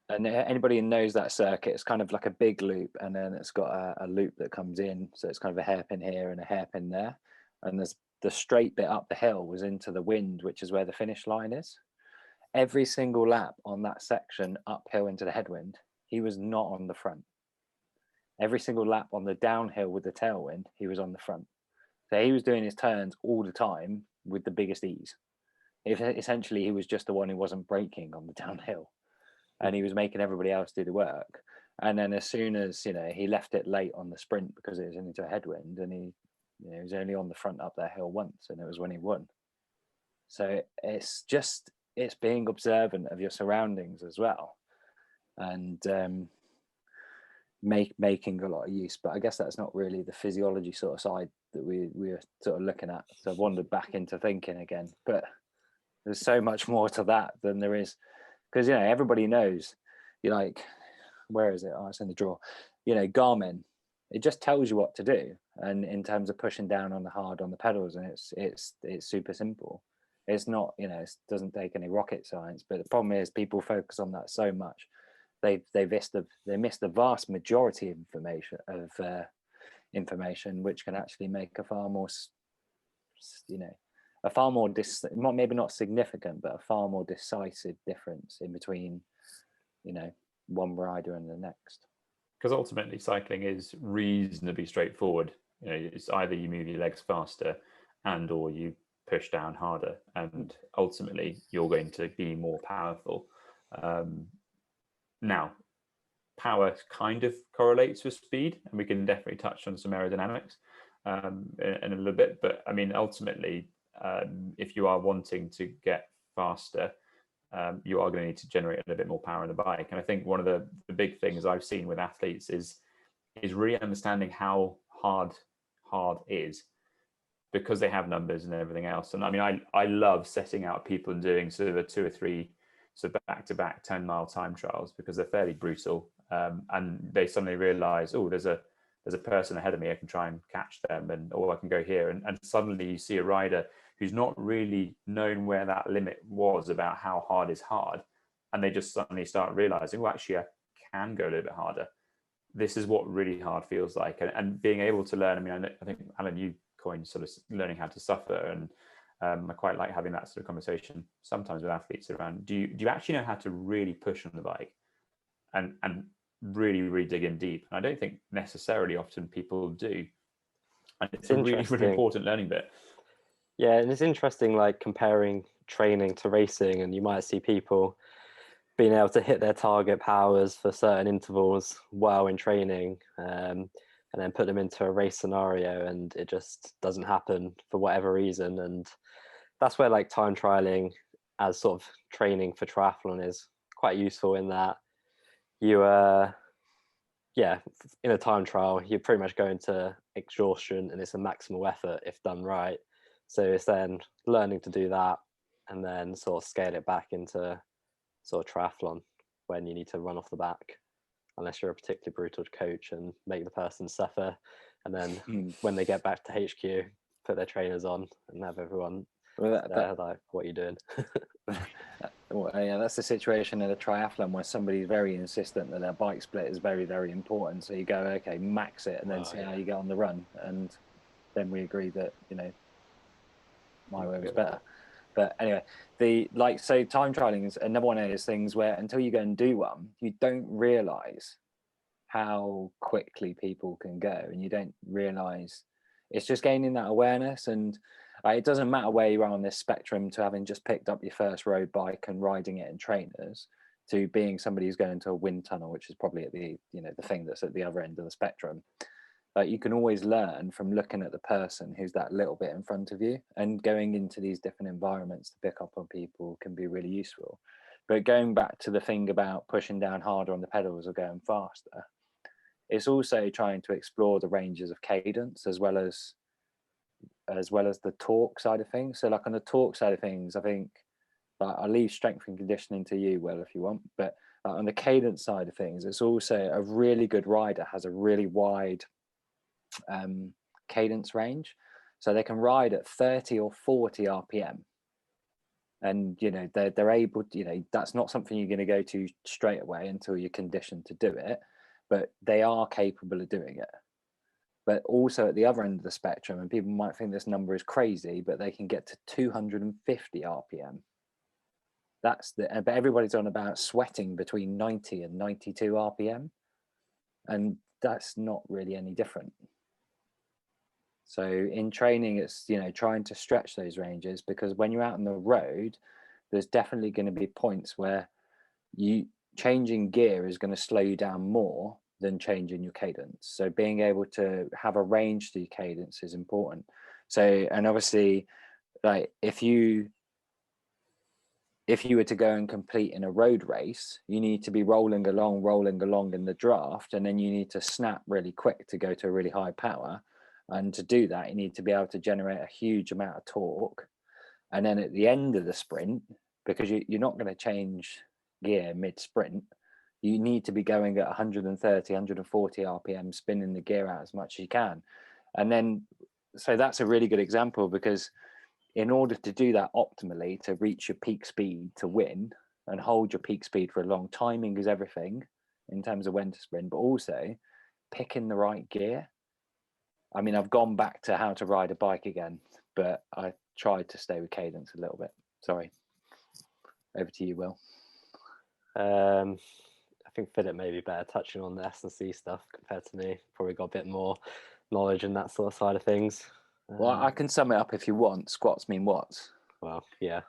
anybody who knows that circuit, it's kind of like a big loop, and then it's got a loop that comes in, so it's kind of a hairpin here and a hairpin there, and there's the straight bit up the hill was into the wind, which is where the finish line is. Every single lap on that section uphill into the headwind, he was not on the front. Every single lap on the downhill with the tailwind, he was on the front. So he was doing his turns all the time with the biggest ease. Essentially, he was just the one who wasn't braking on the downhill, and he was making everybody else do the work. And then as soon as he left it late on the sprint because it was into a headwind, and he was only on the front up that hill once, and it was when he won. So it's being observant of your surroundings as well, and making a lot of use. But I guess that's not really the physiology sort of side that we were sort of looking at. So I've wandered back into thinking again, but there's so much more to that than there is, because everybody knows. You're like, where is it? Oh, it's in the drawer. Garmin, it just tells you what to do, and in terms of pushing down on the pedals, and it's super simple. It's not, it doesn't take any rocket science, but the problem is people focus on that so much they miss the vast majority of information, which can actually make a far more, maybe not significant, but a far more decisive difference in between, one rider and the next. Because ultimately cycling is reasonably straightforward. It's either you move your legs faster and or you push down harder, and ultimately you're going to be more powerful. Now, power kind of correlates with speed, and we can definitely touch on some aerodynamics in a little bit. But I mean, ultimately, if you are wanting to get faster, you are going to need to generate a little bit more power in the bike. And I think one of the big things I've seen with athletes is really understanding how hard is, because they have numbers and everything else. And I mean, I love setting out people and doing sort of a 2 or 3 sort of back-to-back 10-mile time trials, because they're fairly brutal, and they suddenly realize, oh, there's a person ahead of me, I can try and catch them, and I can go here, and suddenly you see a rider who's not really known where that limit was about how hard is hard, and they just suddenly start realizing, well, actually I can go a little bit harder. This is what really hard feels like. And being able to learn, I mean, I think, Alan, you coined sort of learning how to suffer, and I quite like having that sort of conversation sometimes with athletes around, do you actually know how to really push on the bike and really, really dig in deep? And I don't think necessarily often people do. And it's a really, really important learning bit. Yeah, and it's interesting, like comparing training to racing, and you might see people being able to hit their target powers for certain intervals well in training, and then put them into a race scenario, and it just doesn't happen for whatever reason. And that's where like time trialing as sort of training for triathlon is quite useful, in that you in a time trial you're pretty much going to exhaustion, and it's a maximal effort if done right. So it's then learning to do that, and then sort of scale it back into sort of triathlon when you need to run off the back, unless you're a particularly brutal coach and make the person suffer, and then when they get back to HQ, put their trainers on and have everyone like, what are you doing? Yeah, that's the situation in a triathlon where somebody's very insistent that their bike split is very, very important. So you go, okay, max it, and then see how you get on the run, and then we agree that my way was better. But anyway, so time trialing is another one of those things where until you go and do one, you don't realize how quickly people can go, and you don't realize it's just gaining that awareness. And it doesn't matter where you are on this spectrum, to having just picked up your first road bike and riding it in trainers, to being somebody who's going into a wind tunnel, which is probably at the the thing that's at the other end of the spectrum. You can always learn from looking at the person who's that little bit in front of you, and going into these different environments to pick up on people can be really useful. But going back to the thing about pushing down harder on the pedals or going faster, it's also trying to explore the ranges of cadence as well as the torque side of things. So like on the torque side of things, I think I'll leave strength and conditioning to you, Will, if you want, but on the cadence side of things, it's also a really good rider has a really wide cadence range, so they can ride at 30 or 40 RPM, and they're able to, that's not something you're going to go to straight away until you're conditioned to do it, but they are capable of doing it. But also at the other end of the spectrum, and people might think this number is crazy, but they can get to 250 RPM. But everybody's on about sweating between 90 and 92 RPM, and that's not really any different. So in training, it's trying to stretch those ranges, because when you're out on the road, there's definitely going to be points where you changing gear is going to slow you down more than changing your cadence. So being able to have a range to your cadence is important. So, and obviously, like if you were to go and compete in a road race, you need to be rolling along in the draft, and then you need to snap really quick to go to a really high power. And to do that, you need to be able to generate a huge amount of torque. And then at the end of the sprint, because you're not going to change gear mid-sprint, you need to be going at 130, 140 RPM, spinning the gear out as much as you can. And then, so that's a really good example, because in order to do that optimally, to reach your peak speed to win and hold your peak speed for a long, timing is everything. in terms of when to sprint, but also picking the right gear. I mean, I've gone back to how to ride a bike again, but I tried to stay with cadence a little bit. Sorry. Over to you, Will. I think Philip may be better touching on the S&C stuff compared to me. Probably got a bit more knowledge in that sort of side of things. Well, I can sum it up if you want. Squats mean watts. Well, yeah.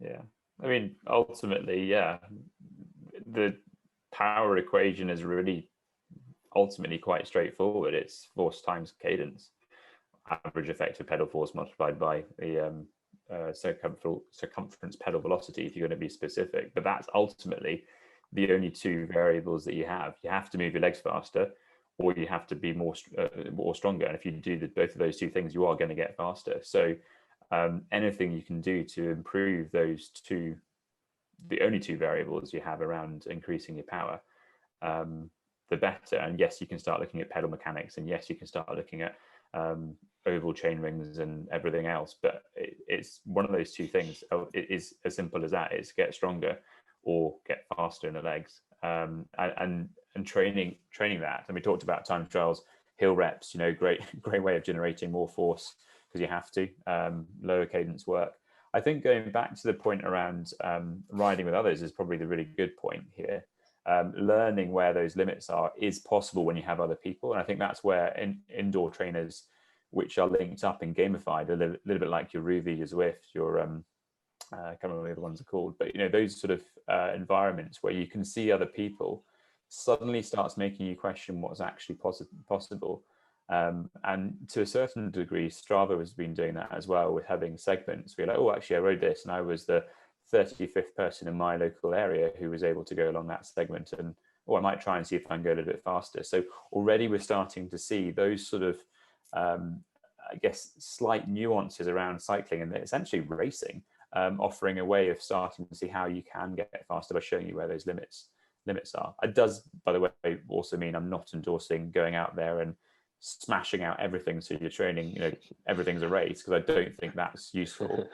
Yeah. I mean, ultimately, yeah, the power equation is really ultimately quite straightforward. It's force times cadence, average effective pedal force multiplied by the circumference pedal velocity, if you're going to be specific. But that's ultimately the only two variables that you have. You have to move your legs faster, or you have to be more stronger. And if you do both of those two things, you are going to get faster. So anything you can do to improve those two, the only two variables you have around increasing your power, the better. And yes, you can start looking at pedal mechanics, and yes, you can start looking at oval chain rings and everything else. But it's one of those two things. It is as simple as that. It's get stronger or get faster in the legs, and training that. And we talked about time trials, hill reps. Great way of generating more force, because you have to. Lower cadence work. I think going back to the point around riding with others is probably the really good point here. Learning where those limits are is possible when you have other people, and I think that's where indoor trainers, which are linked up and gamified, a little bit like your Ruvi, your Zwift, your I can't remember what the other ones are called, but those sort of environments where you can see other people, suddenly starts making you question what's actually possible. And to a certain degree, Strava has been doing that as well, with having segments where you're like, oh, actually I rode this and I was the 35th person in my local area who was able to go along that segment, and I might try and see if I can go a little bit faster. So already we're starting to see those sort of I guess slight nuances around cycling and essentially racing, offering a way of starting to see how you can get faster by showing you where those limits are. It does, by the way, also mean I'm not endorsing going out there and smashing out everything so you're training everything's a race, because I don't think that's useful.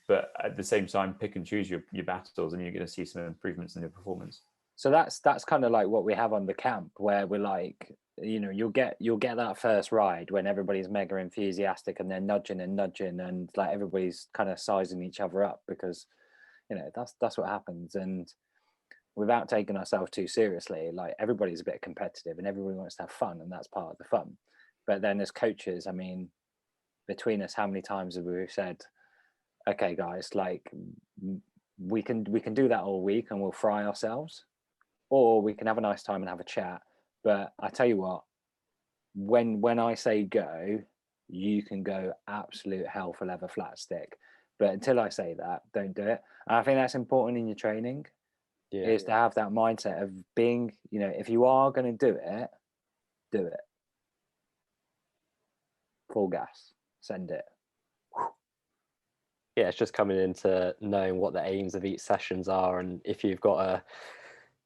But at the same time, pick and choose your battles, and you're going to see some improvements in your performance. So that's kind of like what we have on the camp, where we're like, you'll get that first ride when everybody's mega enthusiastic and they're nudging and like everybody's kind of sizing each other up, because that's what happens. And without taking ourselves too seriously, like everybody's a bit competitive and everybody wants to have fun, and that's part of the fun. But then as coaches, I mean, between us, how many times have we said, okay guys, like we can do that all week and we'll fry ourselves, or we can have a nice time and have a chat. But I tell you what, when I say go, you can go absolute hell for leather flat stick. But until I say that, don't do it. And I think that's important in your training. To have that mindset of being, if you are going to do it full gas, send it. Yeah, it's just coming into knowing what the aims of each sessions are, and if you've got a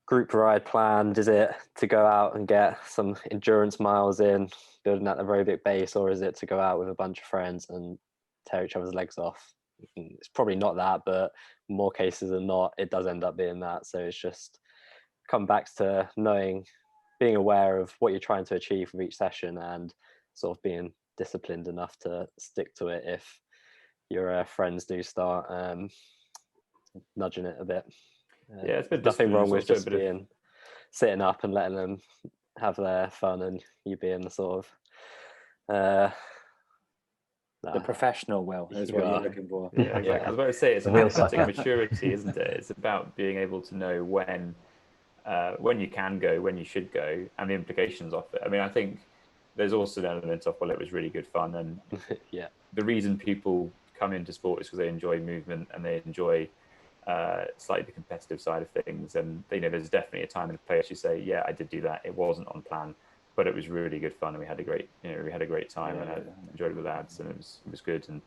group ride planned, is it to go out and get some endurance miles in, building that aerobic base, or is it to go out with a bunch of friends and tear each other's legs off? It's probably not that, but more cases than not, it does end up being that. So it's just come back to being aware of what you're trying to achieve with each session, and sort of being disciplined enough to stick to it if your friends do start nudging it a bit. It's been nothing wrong with just sitting up and letting them have their fun, and you being the sort of the professional Will is what you're looking for. Yeah, exactly. I was about to say, it's about maturity, isn't it? It's about being able to know when you can go, when you should go, and the implications of it. I mean, I think there's also an element of, well, it was really good fun, and the reason people come into sport is because they enjoy movement and they enjoy slightly the competitive side of things. And there's definitely a time and a place you say, yeah, I did do that. It wasn't on plan, but it was really good fun, and we had a great time, and I enjoyed it with the lads, and it was good. And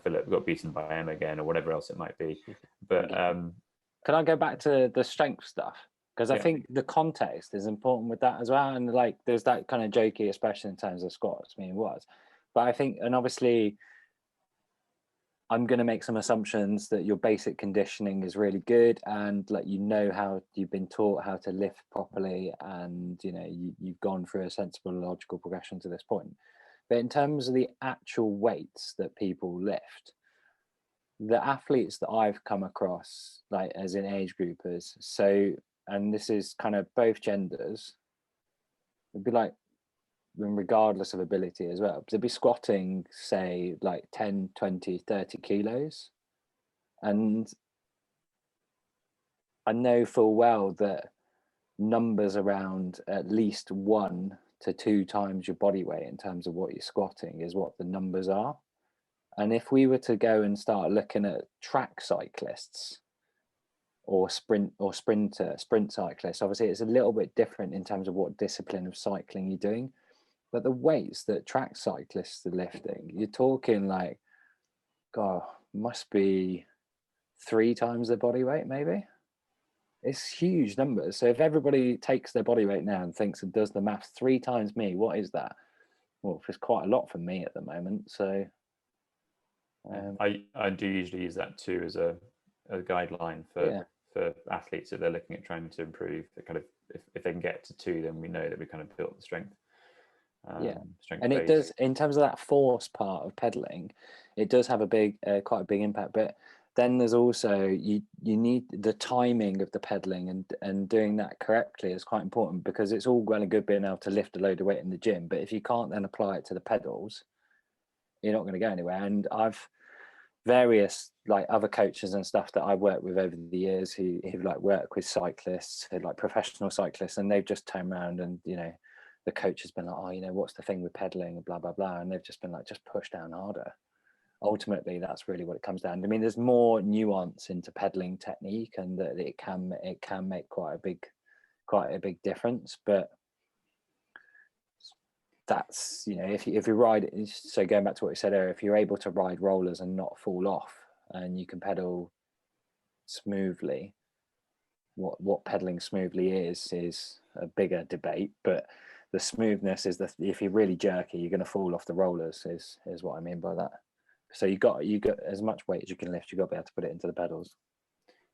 Philip got beaten by Emma again, or whatever else it might be. But can I go back to the strength stuff? Because I think the context is important with that as well. And like, there's that kind of jokey, especially in terms of squats, I mean, it was. But I think, and obviously, I'm going to make some assumptions that your basic conditioning is really good, and like, you know, how you've been taught how to lift properly, and you know, you've gone through a sensible logical progression to this point. But in terms of the actual weights that people lift, the athletes that I've come across, like as in age groupers, so, and this is kind of both genders, it'd be like, regardless of ability as well, they'd be squatting, say, like 10, 20, 30 kilos. And I know full well that numbers around at least 1 to 2 times your body weight in terms of what you're squatting is what the numbers are. And if we were to go and start looking at track cyclists or sprint cyclists, obviously it's a little bit different in terms of what discipline of cycling you're doing. But the weights that track cyclists are lifting, you're talking like, God, must be 3 times their body weight, maybe. It's huge numbers. So if everybody takes their body weight now and thinks and does the maths, 3 times me, what is that? Well, it's quite a lot for me at the moment. So I do usually use that too as a guideline for athletes if they're looking at trying to improve. The kind of, if they can get to 2, then we know that we kind of built the strength. Strength and base. it does, in terms of that force part of pedaling, it does have a big, quite a big impact. But then there's also, you need the timing of the pedaling, and doing that correctly is quite important, because it's all well and good being able to lift a load of weight in the gym, but if you can't then apply it to the pedals, you're not going to go anywhere. And I've various like other coaches and stuff that I worked with over the years who like work with cyclists, who like professional cyclists, and they've just turned around and, you know, the coach has been like, oh, you know, what's the thing with pedaling and blah blah blah, and they've just been like, just push down harder. Ultimately, that's really what it comes down to. I mean, there's more nuance into pedaling technique, and that it can make quite a big difference. But that's, you know, if you ride, so going back to what you said earlier, if you're able to ride rollers and not fall off, and you can pedal smoothly, what pedaling smoothly is a bigger debate. But the smoothness is that if you're really jerky, you're going to fall off the rollers, is what I mean by that. So you got as much weight as you can lift, you got to be able to put it into the pedals.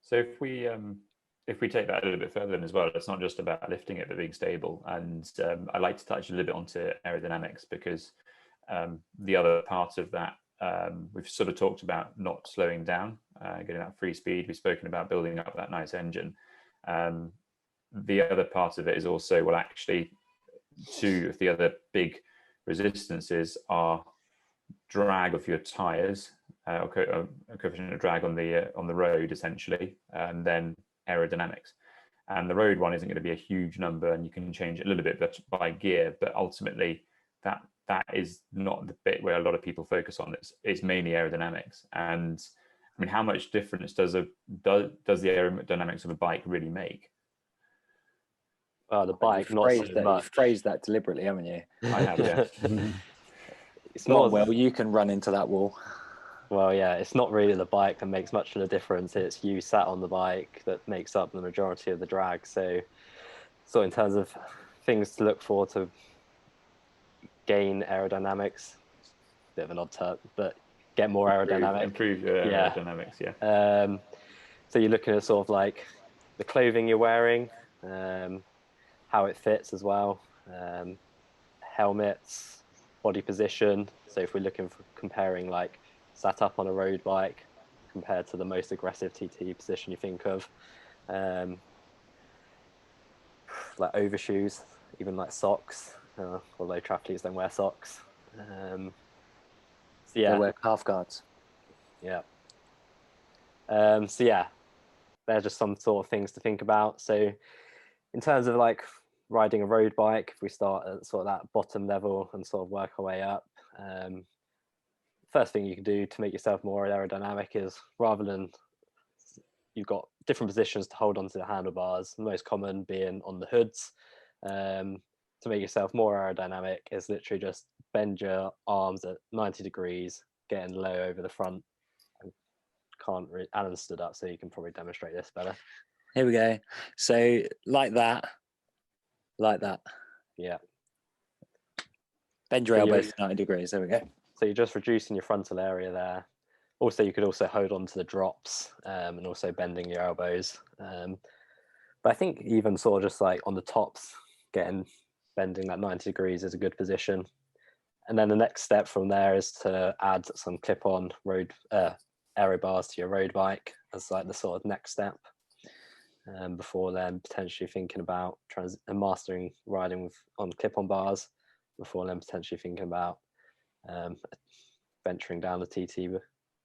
So if we take that a little bit further then as well, it's not just about lifting it but being stable. And I like to touch a little bit onto aerodynamics, because the other part of that, we've sort of talked about not slowing down, getting that free speed. We've spoken about building up that nice engine. The other part of it is also, well, actually, 2 of the other big resistances are drag of your tires, a coefficient of drag on the road, essentially, and then aerodynamics. And the road one isn't going to be a huge number, and you can change it a little bit by gear, but ultimately that is not the bit where a lot of people focus on. It's mainly aerodynamics. And I mean, how much difference does the aerodynamics of a bike really make? The bike, not so much. You've phrased that deliberately, haven't you? I have, yeah. It's more, well, you can run into that wall. Well, yeah, it's not really the bike that makes much of a difference. It's you sat on the bike that makes up the majority of the drag. So in terms of things to look for to gain aerodynamics, bit of an odd term, but get more aerodynamic. Improve your aerodynamics, yeah. So you're looking at sort of like the clothing you're wearing, how it fits as well, helmets, body position. So if we're looking for comparing like sat up on a road bike compared to the most aggressive TT position you think of, like overshoes, even like socks, although triathletes don't wear socks. So yeah, they wear calf guards. Yeah. So yeah, they're just some sort of things to think about. So in terms of like riding a road bike, if we start at sort of that bottom level and sort of work our way up, first thing you can do to make yourself more aerodynamic is, rather than, you've got different positions to hold onto the handlebars, the most common being on the hoods. To make yourself more aerodynamic is literally just bend your arms at 90 degrees, getting low over the front. Alan stood up, so you can probably demonstrate this better. Here we go. So like that. Yeah. Bend your elbows to 90 degrees. There we go. So you're just reducing your frontal area there. Also, you could also hold on to the drops and also bending your elbows. But I think even sort of just like on the tops, bending that 90 degrees is a good position. And then the next step from there is to add some clip-on road aero bars to your road bike as like the sort of next step. Before then potentially thinking about mastering riding on clip-on bars, before then potentially thinking about venturing down the TT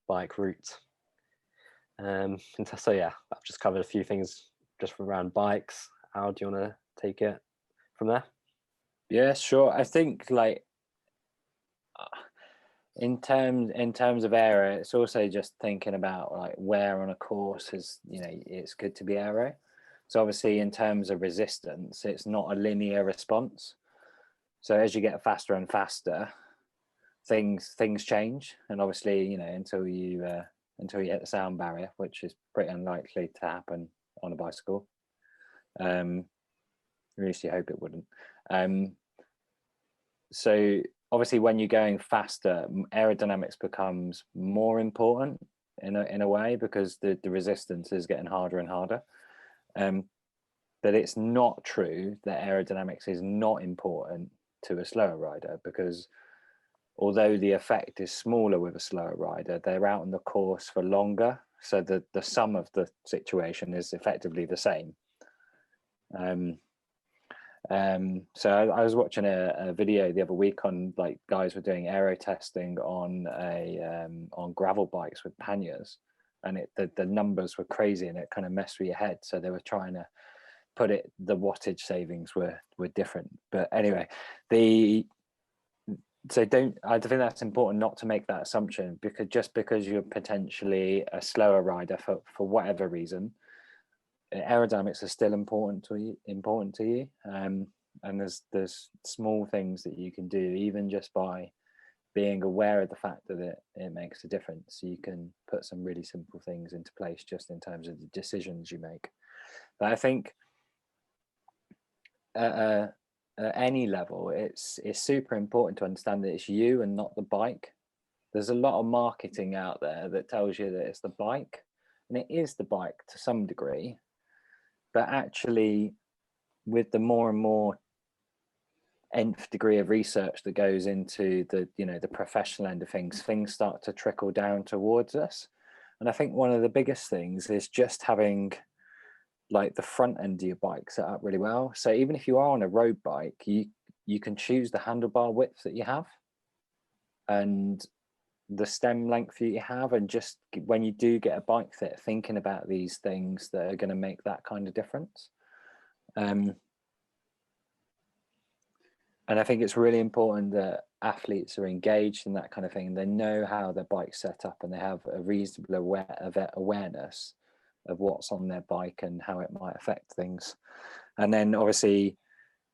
bike route. So yeah, I've just covered a few things just around bikes. How do you want to take it from there? Yeah, sure. I think like in terms of aero, it's also just thinking about like where on a course is, it's good to be aero. So obviously in terms of resistance, it's not a linear response. So as you get faster and faster, things change, and obviously until you hit the sound barrier, which is pretty unlikely to happen on a bicycle. At least you hope it wouldn't. So obviously when you're going faster, aerodynamics becomes more important in a way, because the resistance is getting harder and harder. But it's not true that aerodynamics is not important to a slower rider, because although the effect is smaller with a slower rider, they're out on the course for longer, so the sum of the situation is effectively the same. So I was watching a video the other week on like guys were doing aero testing on gravel bikes with panniers, and the numbers were crazy, and it kind of messed with your head. So they were trying to put it, the wattage savings were different. But anyway, I think that's important not to make that assumption, because just because you're potentially a slower rider for whatever reason, aerodynamics are still important to you. And there's small things that you can do, even just by being aware of the fact that it makes a difference. You can put some really simple things into place just in terms of the decisions you make. But I think at any level, it's super important to understand that it's you and not the bike. There's a lot of marketing out there that tells you that it's the bike, and it is the bike to some degree. But actually, with the more and more nth degree of research that goes into the professional end of things start to trickle down towards us. And I think one of the biggest things is just having like the front end of your bike set up really well. So even if you are on a road bike, you can choose the handlebar width that you have and the stem length that you have, and just when you do get a bike fit, thinking about these things that are going to make that kind of difference. And I think it's really important that athletes are engaged in that kind of thing. They know how their bike's set up, and they have a reasonable awareness of what's on their bike and how it might affect things. And then obviously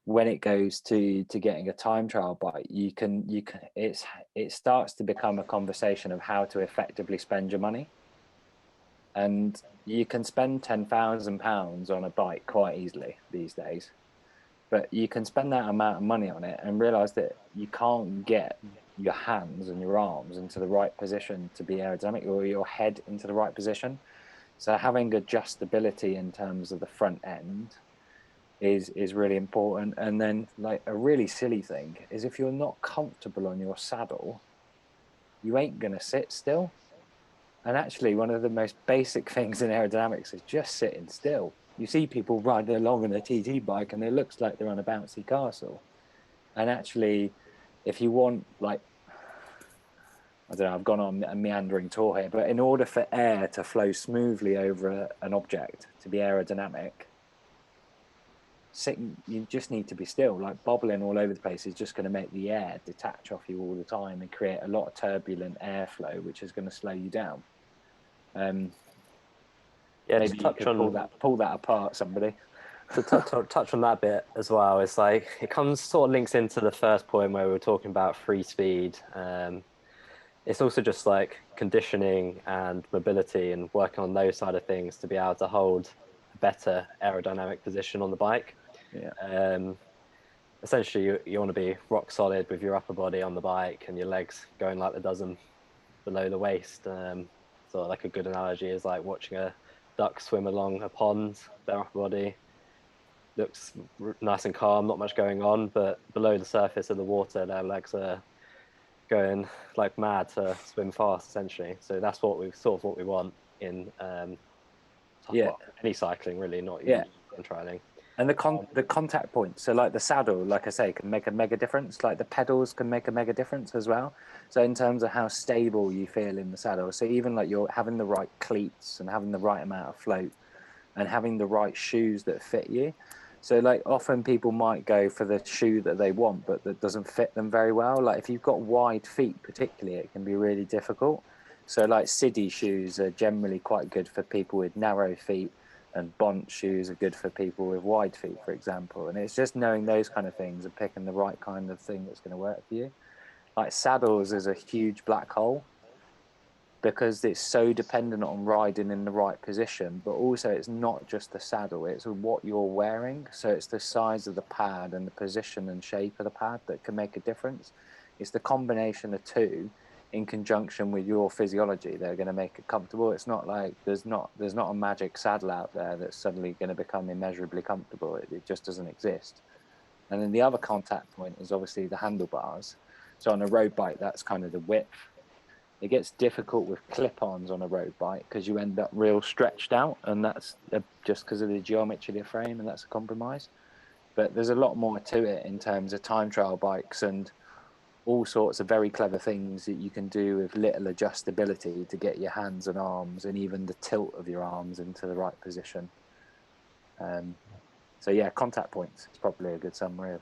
when it goes to getting a time trial bike, it starts to become a conversation of how to effectively spend your money. And you can spend £10,000 on a bike quite easily these days, but you can spend that amount of money on it and realize that you can't get your hands and your arms into the right position to be aerodynamic, or your head into the right position. So having adjustability in terms of the front end is really important. And then like a really silly thing is, if you're not comfortable on your saddle, you ain't gonna sit still. And actually one of the most basic things in aerodynamics is just sitting still. You see people riding along on a TT bike and it looks like they're on a bouncy castle. And actually, if you want, like, I don't know, I've gone on a meandering tour here, but in order for air to flow smoothly over an object, to be aerodynamic, you just need to be still. Like bobbling all over the place is just going to make the air detach off you all the time and create a lot of turbulent airflow, which is going to slow you down. Yeah, maybe you could pull that apart, somebody. To touch on that bit as well, it's like it sort of links into the first point where we were talking about free speed. It's also just like conditioning and mobility and working on those side of things to be able to hold a better aerodynamic position on the bike. Yeah. Essentially, you want to be rock solid with your upper body on the bike and your legs going like the dozen. below the waist. So like a good analogy is like watching a duck swim along a pond, their upper body looks nice and calm, not much going on, but below the surface of the water, their legs are going like mad to swim fast, essentially. So that's what we want in well, any cycling, really, not even trialing. And the contact point, so like the saddle, like I say, can make a mega difference. Like the pedals can make a mega difference as well. So in terms of how stable you feel in the saddle, so even like you're having the right cleats and having the right amount of float and having the right shoes that fit you. So like often people might go for the shoe that they want, but that doesn't fit them very well. Like if you've got wide feet, particularly, it can be really difficult. So like City shoes are generally quite good for people with narrow feet, and Bont shoes are good for people with wide feet, for example. And it's just knowing those kind of things and picking the right kind of thing that's going to work for you. Like saddles is a huge black hole because it's so dependent on riding in the right position, but also it's not just the saddle, it's what you're wearing. So it's the size of the pad and the position and shape of the pad that can make a difference. It's the combination of two in conjunction with your physiology that are going to make it comfortable. It's not like there's not a magic saddle out there that's suddenly going to become immeasurably comfortable. It just doesn't exist. And then the other contact point is obviously the handlebars. So on a road bike, that's kind of the width. It gets difficult with clip-ons on a road bike because you end up real stretched out, and that's just because of the geometry of the frame, and that's a compromise. But there's a lot more to it in terms of time trial bikes and all sorts of very clever things that you can do with little adjustability to get your hands and arms and even the tilt of your arms into the right position. So yeah, contact points is probably a good summary of.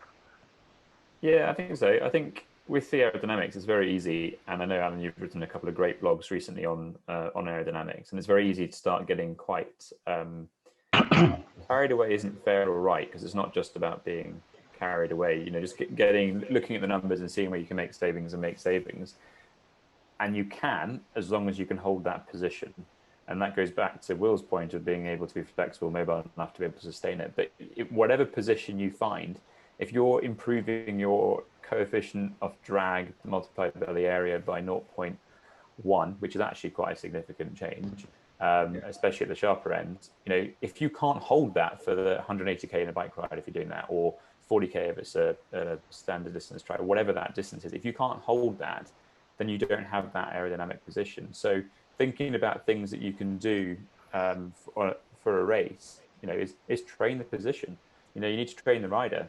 Yeah, I think so. I think with the aerodynamics, it's very easy, and I know, Alan, you've written a couple of great blogs recently on aerodynamics, and it's very easy to start getting quite carried away. Isn't fair or right, because it's not just about being carried away. You know, just looking at the numbers and seeing where you can make savings, and you can, as long as you can hold that position. And that goes back to Will's point of being able to be flexible, mobile enough to be able to sustain it. But whatever position you find, if you're improving your coefficient of drag multiplied by the area by 0.1, which is actually quite a significant change, especially at the sharper end, you know, if you can't hold that for the 180k in a bike ride, if you're doing that, or 40k if it's a standard distance trial, whatever that distance is, if you can't hold that, then you don't have that aerodynamic position. So thinking about things that you can do for a race, you know, is train the position. You know, you need to train the rider.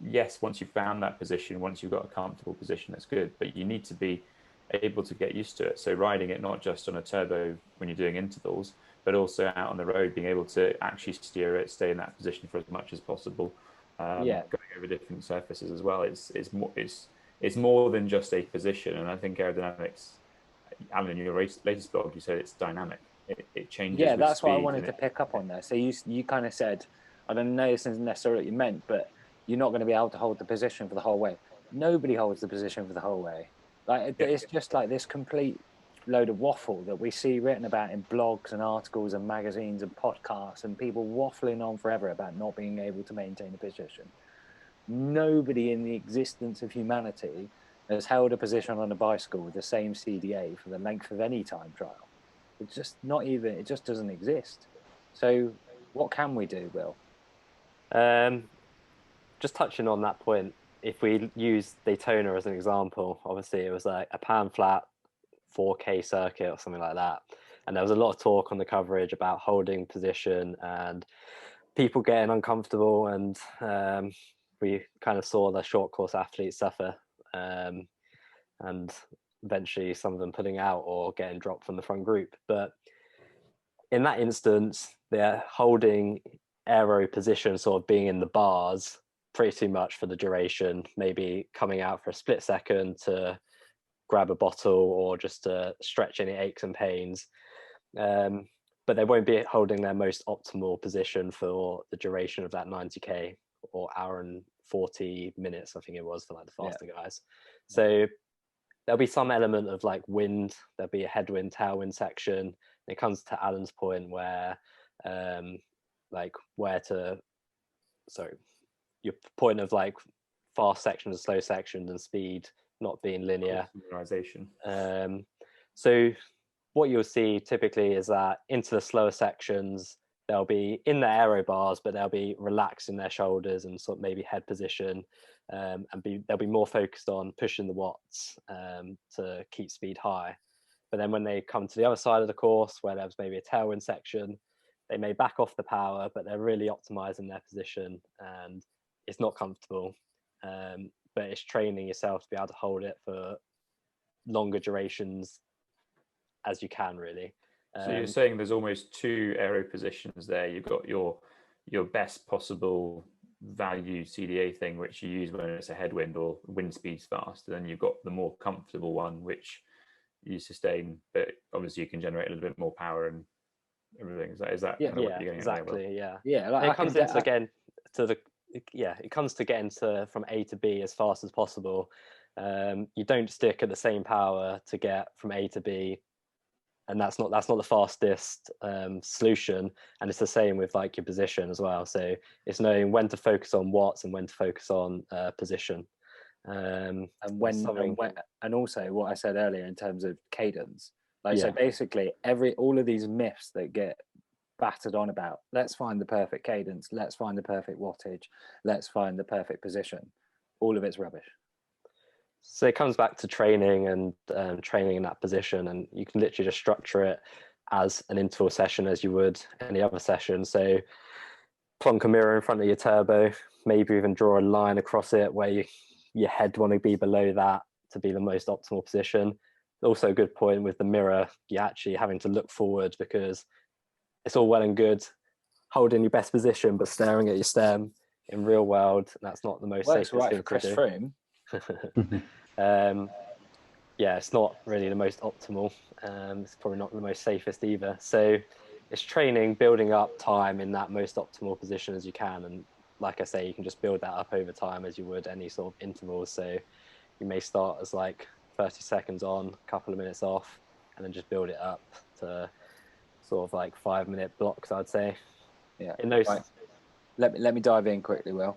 Yes, once you've found that position, once you've got a comfortable position, that's good, but you need to be able to get used to it. So riding it not just on a turbo when you're doing intervals, but also out on the road, being able to actually steer it, stay in that position for as much as possible. Going over different surfaces as well. It's more than just a position, and I think aerodynamics, Alan, in your latest blog, you said it's dynamic. It changes. Yeah, that's with speed, what I wanted to pick up on there. So you kind of said, I don't know this isn't necessarily what you meant, but you're not going to be able to hold the position for the whole way. Nobody holds the position for the whole way. Like it's just like this complete load of waffle that we see written about in blogs and articles and magazines and podcasts, and people waffling on forever about not being able to maintain a position. Nobody in the existence of humanity has held a position on a bicycle with the same CDA for the length of any time trial. It's just not even, it just doesn't exist. So what can we do, Will? Just touching on that point, if we use Daytona as an example, obviously it was like a pan flat 4K circuit or something like that. And there was a lot of talk on the coverage about holding position and people getting uncomfortable. And we kind of saw the short course athletes suffer. And eventually some of them pulling out or getting dropped from the front group. But in that instance, they're holding aero position, sort of being in the bars pretty much for the duration, maybe coming out for a split second to grab a bottle or just to stretch any aches and pains. But they won't be holding their most optimal position for the duration of that 90k or hour and 40 minutes, I think it was, for like the faster guys. So there'll be some element of like wind, there'll be a headwind, tailwind section. It comes to Alan's point where your point of like fast sections, slow sections, and speed not being linear. So what you'll see typically is that into the slower sections, they'll be in their aero bars, but they'll be relaxed in their shoulders and sort of maybe head position, and they'll be more focused on pushing the watts to keep speed high. But then when they come to the other side of the course, where there's maybe a tailwind section, they may back off the power, but they're really optimizing their position, and it's not comfortable. But it's training yourself to be able to hold it for longer durations as you can, really. So you're saying there's almost two aero positions there. You've got your best possible value CDA thing, which you use when it's a headwind or wind speed's fast. And then you've got the more comfortable one, which you sustain, but obviously you can generate a little bit more power and everything. Is that kind of what you're exactly, yeah. Yeah, like it comes into again to the it comes to getting to from A to B as fast as possible. You don't stick at the same power to get from A to B, and that's not the fastest solution. And it's the same with like your position as well. So it's knowing when to focus on watts and when to focus on position. And also what I said earlier in terms of cadence, so basically all of these myths that get battered on about, let's find the perfect cadence, let's find the perfect wattage, let's find the perfect position, all of it's rubbish. So it comes back to training and training in that position, and you can literally just structure it as an interval session as you would any other session. So plonk a mirror in front of your turbo, maybe even draw a line across it where your head want to be below that to be the most optimal position. Also a good point with the mirror, you're actually having to look forward, because it's all well and good holding your best position, but staring at your stem in real world, that's not the most safest thing to Chris do. Froome. It's not really the most optimal. It's probably not the most safest either. So it's training, building up time in that most optimal position as you can. And like I say, you can just build that up over time as you would any sort of intervals. So you may start as like 30 seconds on, a couple of minutes off, and then just build it up to sort of like 5-minute blocks, I'd say. Yeah. In those... Right. Let me dive in quickly, Will.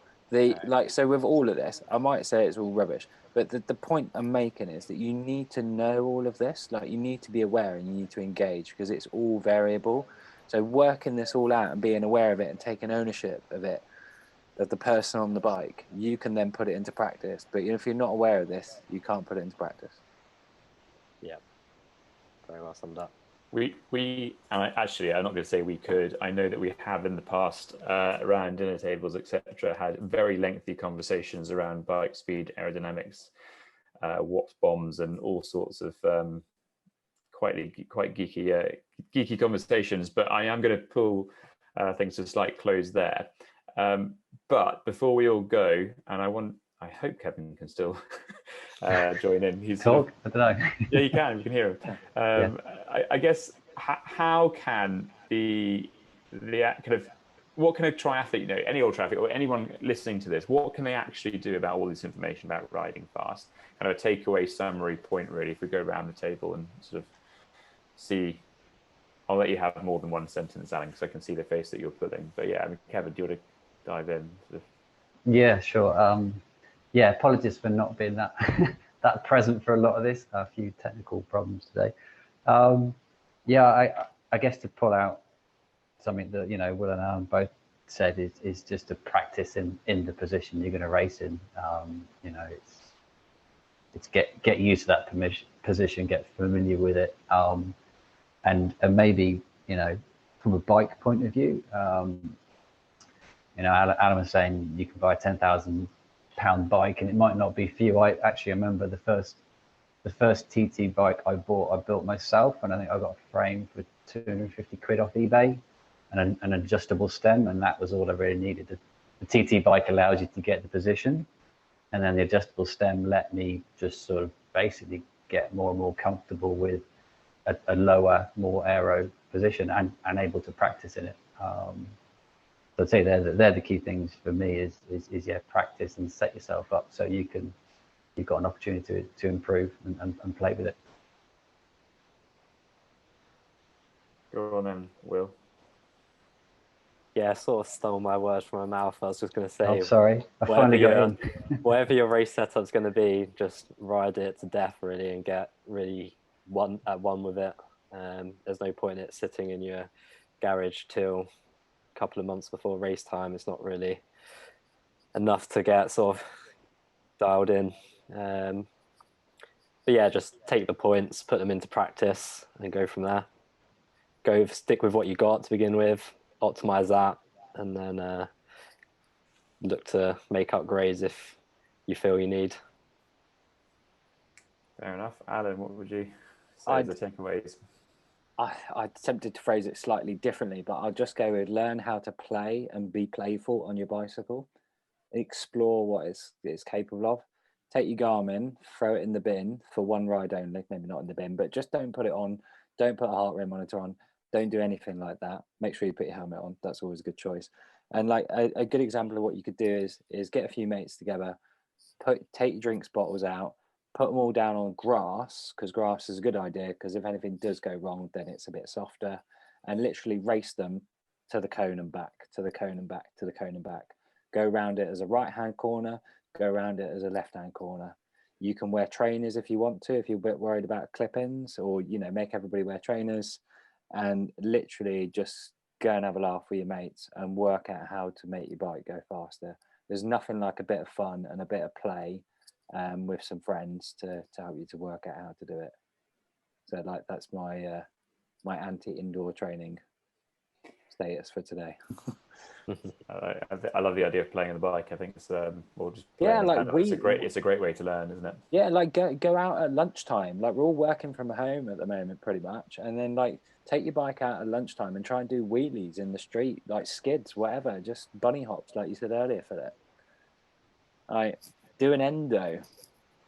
So with all of this, I might say it's all rubbish, but the point I'm making is that you need to know all of this. Like, you need to be aware and you need to engage, because it's all variable. So working this all out and being aware of it and taking ownership of it, of the person on the bike, you can then put it into practice. But if you're not aware of this, you can't put it into practice. Yeah, very well summed up. We and I'm not going to say we could. I know that we have in the past around dinner tables, etc., had very lengthy conversations around bike speed, aerodynamics, watt bombs, and all sorts of quite geeky conversations. But I am going to pull things to a slight close there. But before we all go, and I hope Kevin can still join in. He's talk. I don't know. Yeah, you can. You can hear him. I guess how can the kind of, what can a triathlete, any old triathlete or anyone listening to this, what can they actually do about all this information about riding fast? Kind of a takeaway summary point, really, if we go around the table and sort of see. I'll let you have more than one sentence, Alan, because I can see the face that you're putting. But yeah, Kevin, do you want to dive in? Yeah, sure. Apologies for not being that that present for a lot of this. A few technical problems today. I guess to pull out something that Will and Alan both said is just to practice in the position you're going to race in. It's get used to that position, get familiar with it, and maybe from a bike point of view, Alan was saying you can buy a £10,000 bike and it might not be for you. I actually remember the first TT bike I built myself, and I think I got a frame for 250 quid off eBay and an adjustable stem, and that was all I really needed. The TT bike allows you to get the position, and then the adjustable stem let me just sort of basically get more and more comfortable with a lower, more aero position and able to practice in it. So I'd say they're the key things for me is practice and set yourself up so you've got an opportunity to improve and play with it. Go on then, Will. Yeah, I sort of stole my words from my mouth. I was just going to say, oh, sorry, I finally got in. Whatever your race setup's going to be, just ride it to death, really, and get really one with it. There's no point in it sitting in your garage till a couple of months before race time. It's not really enough to get sort of dialed in. But yeah, just take the points, put them into practice, and go from there. Stick with what you got to begin with, optimize that, and then look to make upgrades if you feel you need. Fair enough. Alan, what would you say as the takeaways? I attempted to phrase it slightly differently, but I'll just go with learn how to play and be playful on your bicycle. Explore what it's capable of. Take your Garmin, throw it in the bin for one ride only, maybe not in the bin, but just don't put it on. Don't put a heart rate monitor on. Don't do anything like that. Make sure you put your helmet on. That's always a good choice. And like a good example of what you could do is get a few mates together, take your drinks bottles out, put them all down on grass, because grass is a good idea, because if anything does go wrong, then it's a bit softer, and literally race them to the cone and back, to the cone and back, to the cone and back. Go around it as a right-hand corner, go around it as a left-hand corner. You can wear trainers if you want to, if you're a bit worried about clip-ins, or, you know, make everybody wear trainers, and literally just go and have a laugh with your mates and work out how to make your bike go faster. There's nothing like a bit of fun and a bit of play with some friends to help you to work out how to do it. So like that's my my anti-indoor training status for today. I love the idea of playing on the bike. I think it's or just Yeah, like it's a great way to learn, isn't it? Yeah, like go out at lunchtime. Like we're all working from home at the moment, pretty much, and then like take your bike out at lunchtime and try and do wheelies in the street, like skids, whatever, just bunny hops, like you said earlier, for that. Like do an endo,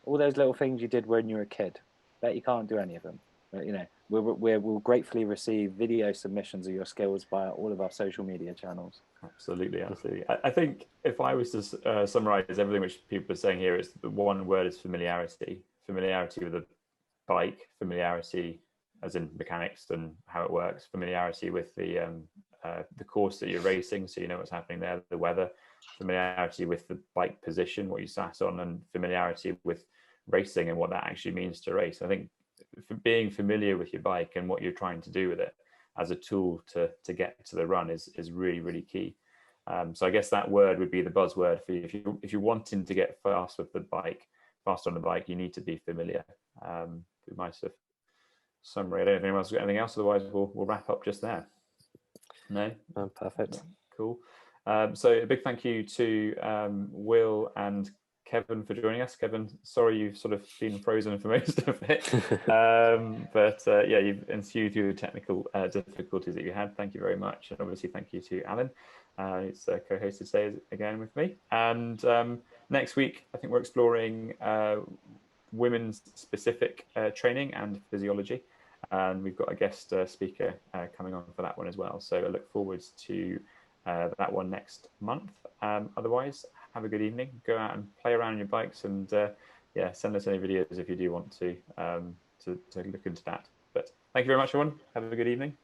all those little things you did when you were a kid. Bet you can't do any of them. But, you know, we'll gratefully receive video submissions of your skills via all of our social media channels. Absolutely. I think if I was to summarize everything which people are saying here, it's the one word is familiarity. Familiarity with the bike, familiarity as in mechanics and how it works, familiarity with the course that you're racing, so you know what's happening there, the weather, familiarity with the bike position, what you sat on, and familiarity with racing and what that actually means to race. I think for being familiar with your bike and what you're trying to do with it as a tool to get to the run is really, really key. So I guess that word would be the buzzword for you. If you're wanting to get fast with the bike, fast on the bike, you need to be familiar. We might have summary. I don't know if anyone's got anything else. Otherwise, we'll wrap up just there. No? Perfect. Cool. So a big thank you to Will and Kevin for joining us. Kevin, sorry you've sort of been frozen for most of it, but yeah, you've ensued through the technical difficulties that you had. Thank you very much, and obviously thank you to Alan, who's co-hosted today again with me. And next week, I think we're exploring women's specific training and physiology, and we've got a guest speaker coming on for that one as well. So I look forward to that one next month. Otherwise, have a good evening. Go out and play around on your bikes, and yeah, send us any videos if you do want to look into that. But thank you very much, everyone. Have a good evening.